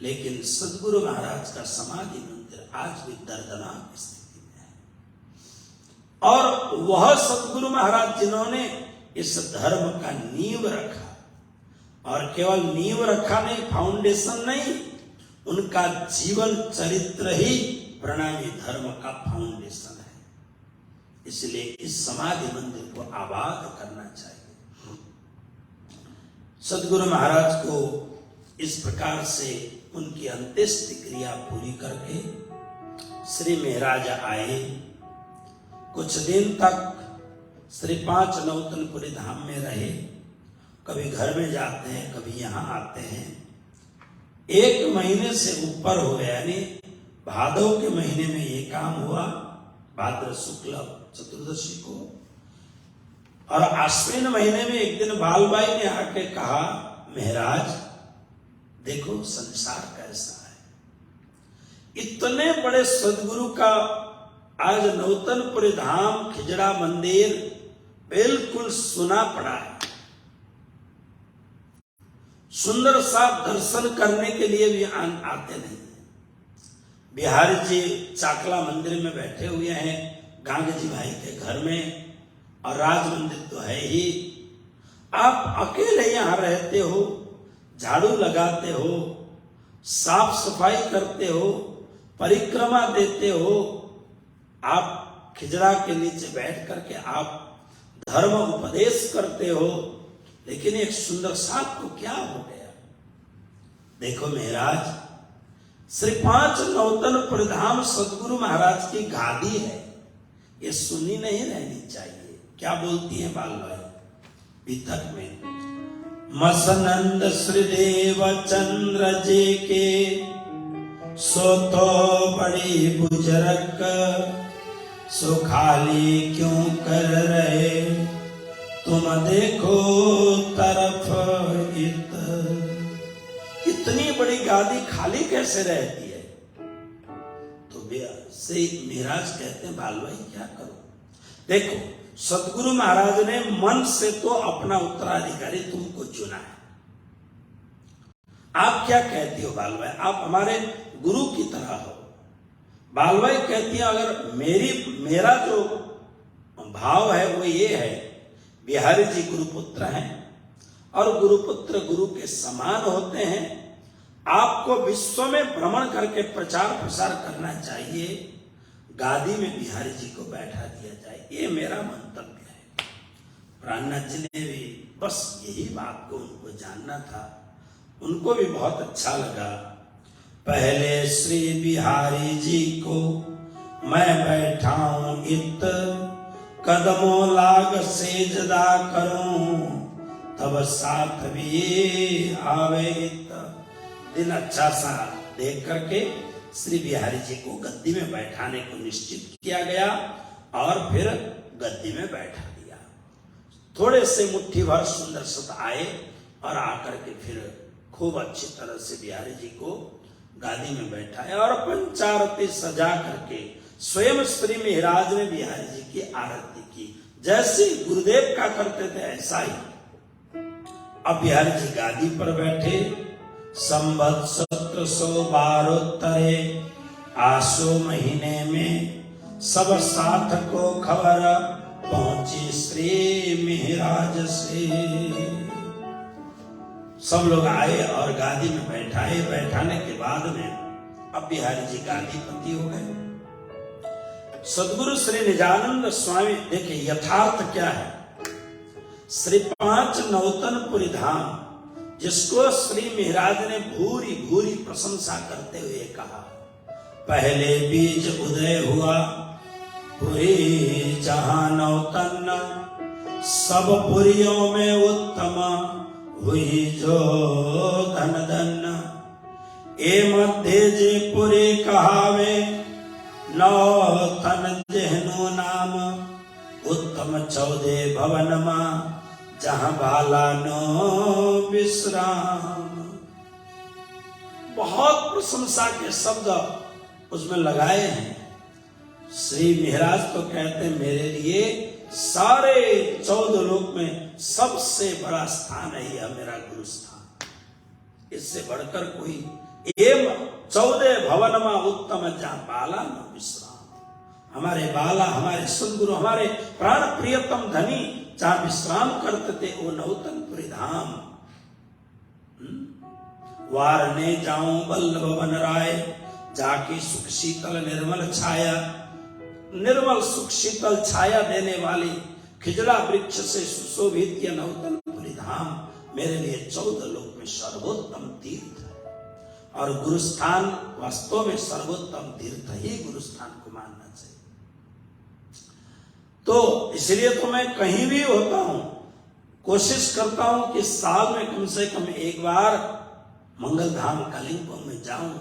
लेकिन सदगुरु महाराज का समाधि मंदिर आज भी दर्दनाक स्थिति में है। और वह सद्गुरु महाराज जिन्होंने इस धर्म का नींव रखा, और केवल नींव रखा नहीं, फाउंडेशन नहीं, उनका जीवन चरित्र ही प्रणामी धर्म का फाउंडेशन है। इसलिए इस समाधि मंदिर को आबाद करना चाहिए। सद्गुरु महाराज को इस प्रकार से उनकी अंत्येष्टि क्रिया पूरी करके श्री महाराज आए। कुछ दिन तक श्री पांच नौतनपुरी धाम में रहे, कभी घर में जाते हैं, कभी यहाँ आते हैं। 1 महीने से ऊपर हो गया, यानी भादव के महीने में ये काम हुआ, भाद्र शुक्ल चतुर्दशी को। और आश्विन महीने में एक दिन बालबाई ने आके कहा, महाराज देखो संसार कैसा है। इतने बड़े सदगुरु का आज नौतनपुरी धाम खिजड़ा मंदिर बिल्कुल सुना पड़ा है। सुंदर सा दर्शन करने के लिए भी आते नहीं। बिहारी जी चाकला मंदिर में बैठे हुए हैं, गांग जी भाई के घर में, और राज मंदिर तो है ही। आप अकेले यहां रहते हो, झाड़ू लगाते हो, साफ सफाई करते हो, परिक्रमा देते हो, आप खिजड़ा के नीचे बैठ करके आप धर्म उपदेश करते हो, लेकिन एक सुंदर साथ को क्या हो गया। देखो महाराज, श्री पांच नौतनपुर धाम सदगुरु महाराज की गादी है, ये सुनी नहीं रहनी चाहिए। क्या बोलती है बालबाई वितक में, मसनंद श्रीदेव चंद्र जे के सो तो बड़ी बुजरक, सो खाली क्यों कर रहे तुम देखो तरफ इत। इतनी बड़ी गादी खाली कैसे रहती है। तो से महाराज कहते हैं बालबाई क्या करो। देखो सदगुरु महाराज ने मन से तो अपना उत्तराधिकारी तुमको चुना है। आप क्या कहती हो बालबाई, आप हमारे गुरु की तरह हो। बालबाई कहती है अगर मेरा जो भाव है वो ये है, बिहारी जी गुरुपुत्र हैं और गुरुपुत्र गुरु के समान होते हैं। आपको विश्व में भ्रमण करके प्रचार प्रसार करना चाहिए, गादी में बिहारी जी को बैठा दिया जाए, ये मेरा मंतव्य है। प्राणनाथ जी ने भी बस यही बात को उनको जानना था, उनको भी बहुत अच्छा लगा। पहले श्री बिहारी जी को मैं बैठाऊं इत, कदमों लाग सेजदा करूं, तब साथ भी आवे इत। दिन अच्छा सा देख करके श्री बिहारी जी को गद्दी में बैठाने को निश्चित किया गया और फिर गद्दी में बैठा दिया। थोड़े से मुट्ठी भर सुंदर सत आए और आकर के फिर खूब अच्छी तरह से बिहारी जी को गादी में बैठाया और पंचारती सजा करके स्वयं श्री महाराज ने बिहारी जी की आरती की। जैसे गुरुदेव का करते थे ऐसा ही। अब बिहारी जी गादी पर बैठे। संवत 1712 आसो महीने में सब साथ को खबर पहुंची श्री महाराज से। सब लोग आए और गादी में बैठाए। बैठाने के बाद में अब बिहारी जी गादीपति हो गए। सदगुरु श्री निजानंद स्वामी, देखिए यथार्थ क्या है। श्री पांच नौतनपुरी धाम जिसको श्री महाराज ने भूरी भूरी प्रशंसा करते हुए कहा, पहले बीज उदय हुआ पुरी जहां नौतन, सब पुरियों में उत्तम हुई जो धन धन। ए मध्य जे पुरी कहावे नौतन जेहनु नाम, उत्तम 14 भवन मा जहां बाला नो विश्राम। बहुत प्रशंसा के शब्द उसमें लगाए हैं। श्री महाराज तो कहते हैं मेरे लिए सारे 14 लोक में सबसे बड़ा स्थान है यह मेरा गुरु स्थान, इससे बढ़कर कोई। एम 14 भवन में उत्तम जहां बाला नो विश्राम। हमारे बाला, हमारे सदगुरु, हमारे प्राण प्रियतम धनी जहां विश्राम करते थे वो नौतनपुरी धाम। वारने जाऊं वल्लभ वन राय, जाके सुख शीतल निर्मल छाया। निर्मल सुख शीतल छाया देने वाली खिजड़ा वृक्ष से सुशोभित यह नौतनपुरी धाम मेरे लिए 14 लोक में सर्वोत्तम तीर्थ है। और गुरुस्थान वास्तव में सर्वोत्तम तीर्थ ही गुरुस्थान को मानना चाहिए। तो इसलिए तो मैं कहीं भी होता हूं कोशिश करता हूं कि साल में कम से कम एक बार मंगल धाम कालिंपोंग में जाऊं,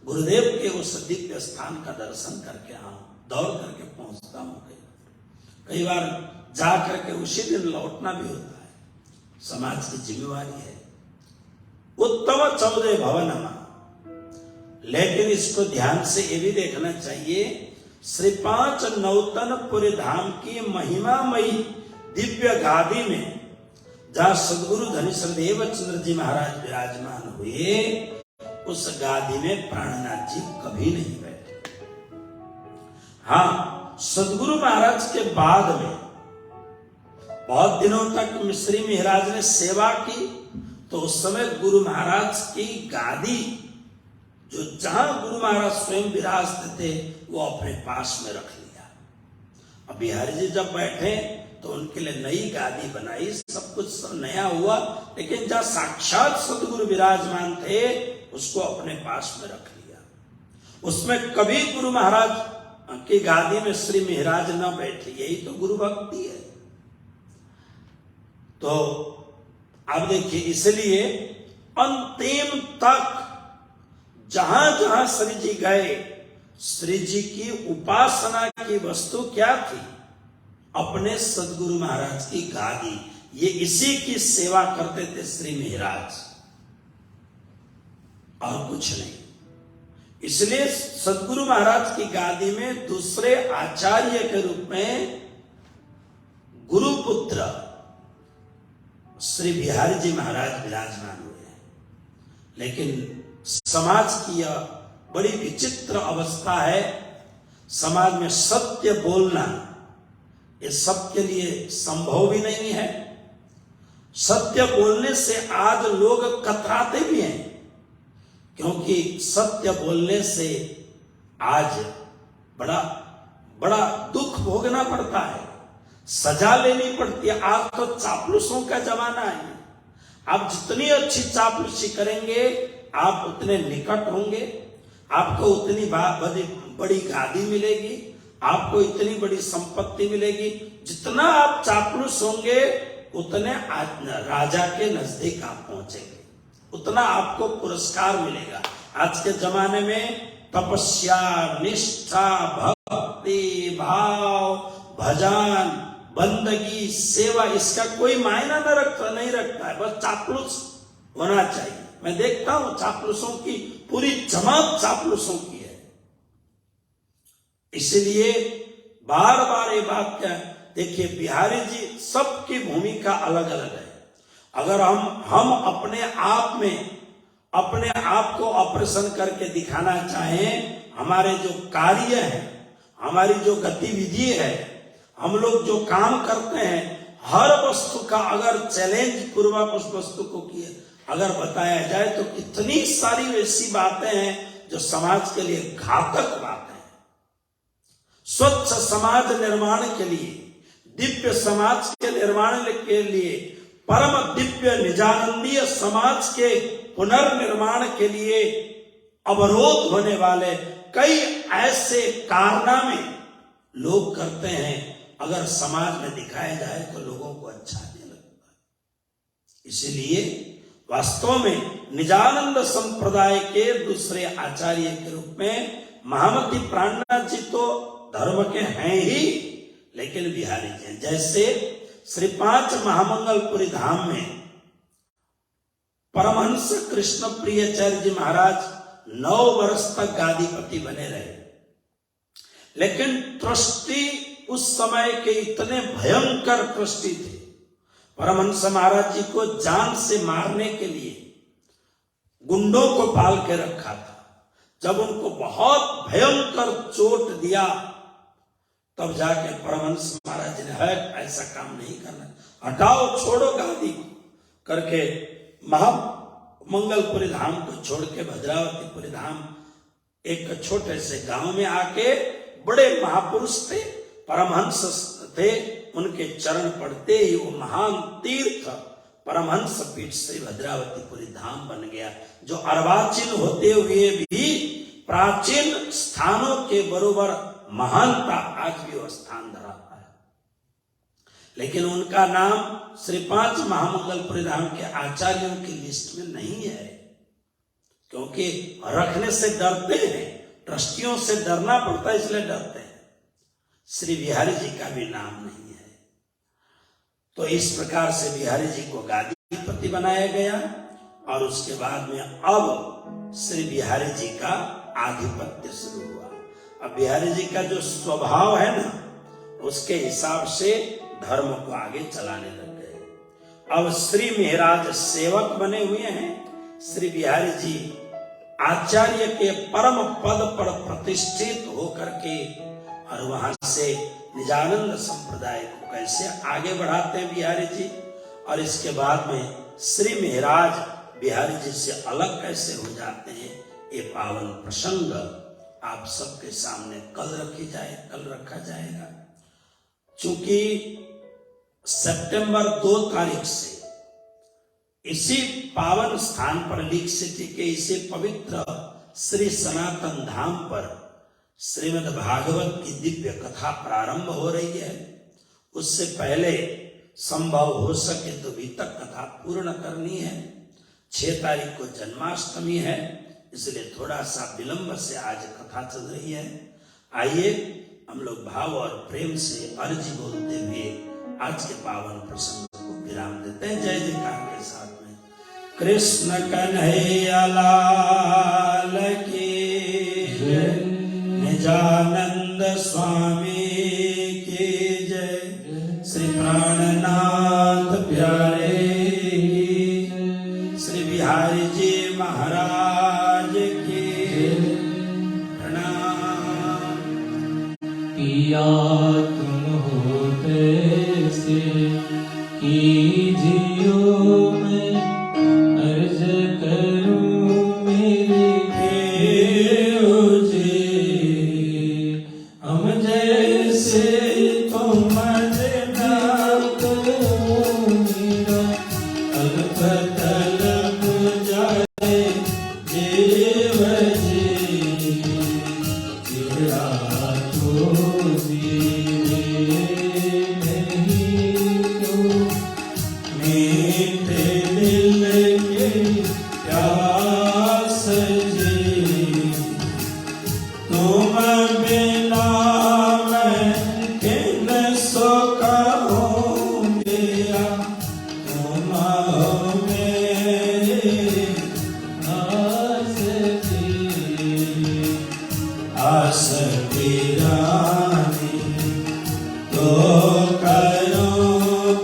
गुरुदेव के उस दिव्य स्थान का दर्शन करके आऊं। दौड़ करके पहुंचता हूं, कई बार जा करके उसी दिन लौटना भी होता है, समाज की जिम्मेवारी है। उत्तम 14 भवनमा, लेकिन इसको ध्यान से ये भी देखना चाहिए, श्री 5 नौतनपुरी धाम की महिमामयी दिव्य गादी में जहां सदगुरु धनी श्रीदेव चंद्र जी महाराज विराजमान हुए, उस गादी में प्राणनाथ जी कभी नहीं बैठे। हाँ, सदगुरु महाराज के बाद में बहुत दिनों तक मिश्री महाराज ने सेवा की, तो उस समय गुरु महाराज की गादी जो जहां गुरु महाराज स्वयं विराजते थे वो अपने पास में रख लिया। अब बिहारी जी जब बैठे तो उनके लिए नई गादी बनाई, सब कुछ सब नया हुआ, लेकिन जहां साक्षात सदगुरु विराजमान थे उसको अपने पास में रख लिया। उसमें कभी गुरु महाराज की गादी में श्री महाराज न बैठे, यही तो गुरु भक्ति है। तो आप देखिए, इसलिए अंतिम तक जहां जहां श्री जी गए, श्री जी की उपासना की वस्तु क्या थी? अपने सदगुरु महाराज की गादी। ये इसी की सेवा करते थे श्री महाराज, और कुछ नहीं। इसलिए सदगुरु महाराज की गादी में दूसरे आचार्य के रूप में गुरुपुत्र श्री बिहारी जी महाराज विराजमान हुए हैं। लेकिन समाज की यह बड़ी विचित्र अवस्था है, समाज में सत्य बोलना ये सबके लिए संभव भी नहीं है। सत्य बोलने से आज लोग कतराते भी हैं, क्योंकि सत्य बोलने से आज बड़ा बड़ा दुख भोगना पड़ता है, सजा लेनी पड़ती है। आज तो चापलूसों का जमाना है। आप जितनी अच्छी चापलूसी करेंगे आप उतने निकट होंगे, आपको उतनी बड़ी गादी मिलेगी, आपको इतनी बड़ी संपत्ति मिलेगी। जितना आप चापलूस होंगे उतने राजा के नजदीक आप पहुंचेंगे, उतना आपको पुरस्कार मिलेगा। आज के जमाने में तपस्या, निष्ठा, भक्ति, भाव, भजन, बंदगी, सेवा, इसका कोई मायना नहीं रखता है। बस चापलूस होना चाहिए। मैं देखता हूं चापलूसों की पूरी जमात चापलूसों की है। इसलिए बार बार ये बात क्या देखिए, बिहारी जी सबकी भूमिका अलग अलग है। अगर हम अपने आप में अपने आप को ऑपरेशन करके दिखाना चाहें, हमारे जो कार्य है, हमारी जो गतिविधि है, हम लोग जो काम करते हैं, हर वस्तु का अगर चैलेंज पूर्वक उस वस्तु को किए अगर बताया जाए तो कितनी सारी वैसी बातें हैं जो समाज के लिए घातक बातें हैं। स्वच्छ समाज निर्माण के लिए, दिव्य समाज के निर्माण के लिए, परम दिव्य निजानंदीय समाज के पुनर्निर्माण के लिए अवरोध होने वाले कई ऐसे कारनामे लोग करते हैं, अगर समाज में दिखाया जाए तो लोगों को अच्छा नहीं लगता। इसलिए वास्तव में निजानंद संप्रदाय के दूसरे आचार्य के रूप में महामती प्राणनाथ जी तो धर्म के हैं ही, लेकिन बिहारी जी जैसे श्री 5 महामंगलपुरी धाम में परमहंस कृष्ण प्रियाचार्य जी महाराज 9 वर्ष तक गादीपति बने रहे। लेकिन ट्रस्टी उस समय के इतने भयंकर ट्रस्टी थे, परमहंस महाराज जी को जान से मारने के लिए गुंडों को पाल के रखा था। जब उनको बहुत भयंकर चोट दिया तब जाके परमहंस महाराज ने है ऐसा काम नहीं करना, हटाओ छोड़ो गादी को करके महामंगलपुरी धाम को छोड़ के भद्रावतीपुरी धाम एक छोटे से गांव में आके, बड़े महापुरुष थे, परमहंस थे, उनके चरण पड़ते ही वो महान तीर्थ परमहंस पीठ से भद्रावतीपुरी धाम बन गया, जो अर्वाचीन होते हुए भी प्राचीन स्थानों के बरोबर महानता आज भी वो स्थान धराता है। लेकिन उनका नाम श्री 5 महामंगलपुरी धाम के आचार्यों की लिस्ट में नहीं है, क्योंकि रखने से डरते हैं, ट्रस्टियों से डरना पड़ता है, इसलिए डरते हैं। श्री बिहारी जी का भी नाम नहीं है। तो इस प्रकार से बिहारी जी को गादीपति बनाया गया और उसके बाद में अब श्री बिहारी जी का आधिपत्य शुरू हुआ। अब बिहारी जी का जो स्वभाव है ना, उसके हिसाब से धर्म को आगे चलाने लग गए। अब श्री महाराज सेवक बने हुए हैं, श्री बिहारी जी आचार्य के परम पद पर प्रतिष्ठित होकर के, और वहां से निजानंद संप्रदाय को कैसे आगे बढ़ाते हैं बिहारी जी, और इसके बाद में श्री महाराज बिहारी जी से अलग कैसे हो जाते हैं, ये पावन प्रसंग आप सबके सामने कल रखा जाएगा। चूंकि सितंबर 2 तारीख से इसी पावन स्थान पर लिखसिटी के इसी पवित्र श्री सनातन धाम पर श्रीमद् भागवत की दिव्य कथा प्रारंभ हो रही है। उससे पहले संभव हो सके तो भी तक कथा पूर्ण करनी है। 6 तारीख को जन्माष्टमी है, इसलिए थोड़ा सा विलंब से आज कथा चल रही है। आइए हम लोग भाव और प्रेम से अर्जी बोलते हुए आज के पावन प्रसंग को विराम देते हैं। जय जयकार के साथ में कृष्ण कन्हैया लाल की जय, निजानंद स्वामी की जय, श्री प्राणनाथ प्यारे श्री बिहारी जी महाराज की प्रणाम। पिया तुम होते से कीजियो मैं अर्ज करूं मेरे देव जी, हम जैसे तुम ना करो मेरा अल्पतलब जाए देव जी, तेरा तो मीठे दिल के प्यास जी, तुम बिना मैं किन सो कहूँ मेरा, तुम हो मेरे आस जी, आस की रानी तो करो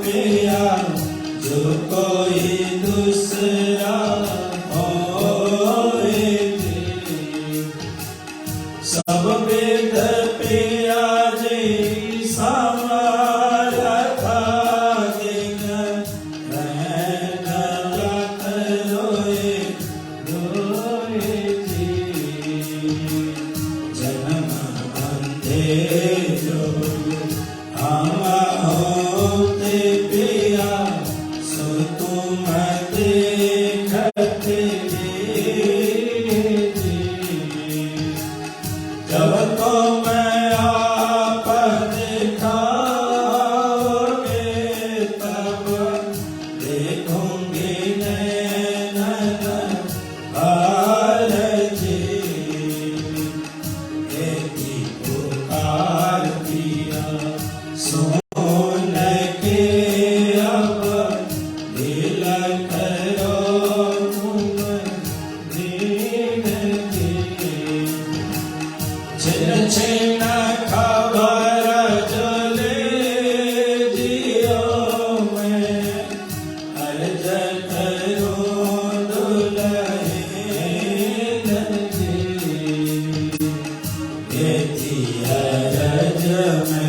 पिया जो कोई दूसरा होए, सब वेद पिया जी समारा था दिन, रहत रोए रोए जी, जन्म अंधे जो हम होते पिया, सो तुम देखते जी, जब तो मैं आप दिखाओगे तब देखूंगी नैन हार जी, की पुकार किया सुन के अब दिल करो तुम दीन जी, छिन छिन खबर जो ले जियो मैं, अर्ज करूं दुल्हन जी, ये थी अर्ज में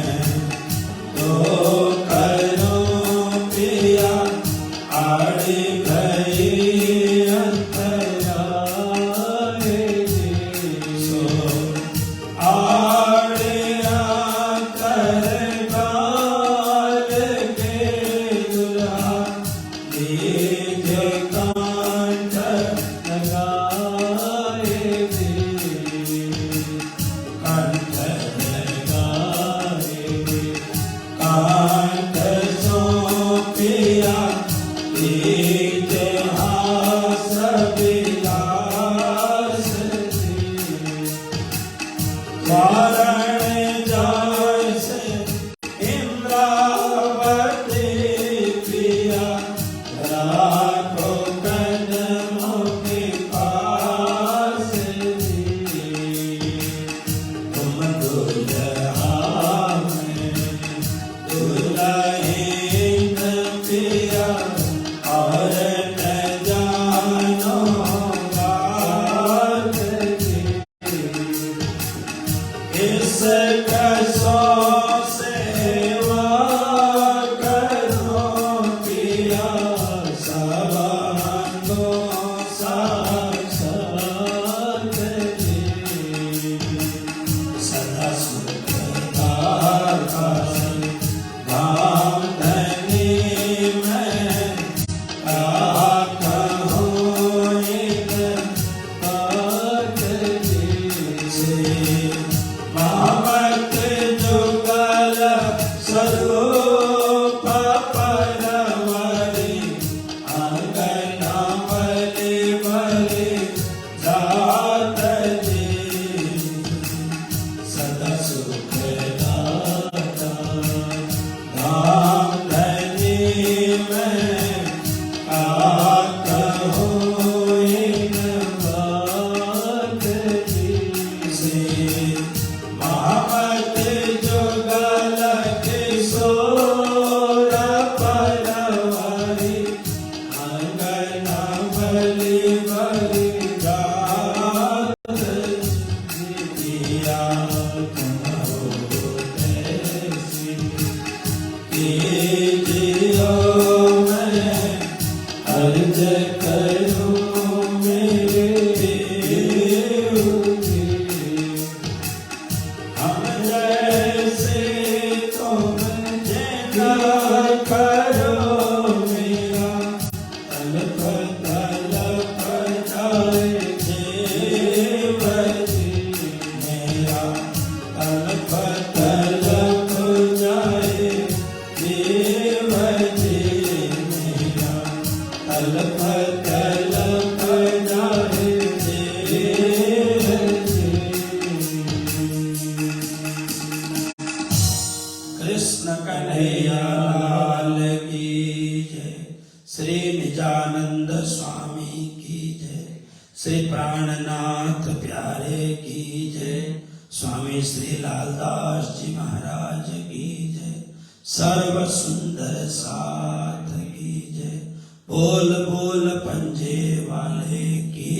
बलि बलि जात दिया तुम होते सी कीजियो मैं अर्ज करूं मेरे देव जी। हम जैसे तुम जैसा करो मेरा तलप तलप जाए देव जी मेरा तलप तलप जाए देव जी मेरा तलप तलप जाए देव जी। कृष्ण कन्हैया लाल की जय, श्री निजानंद स्वामी की जय, श्री प्राणनाथ प्यारे की जय, स्वामी श्री लालदास जी महाराज की जय, सर्व सुंदर साथ की जय, बोल बोल पंजे वाले की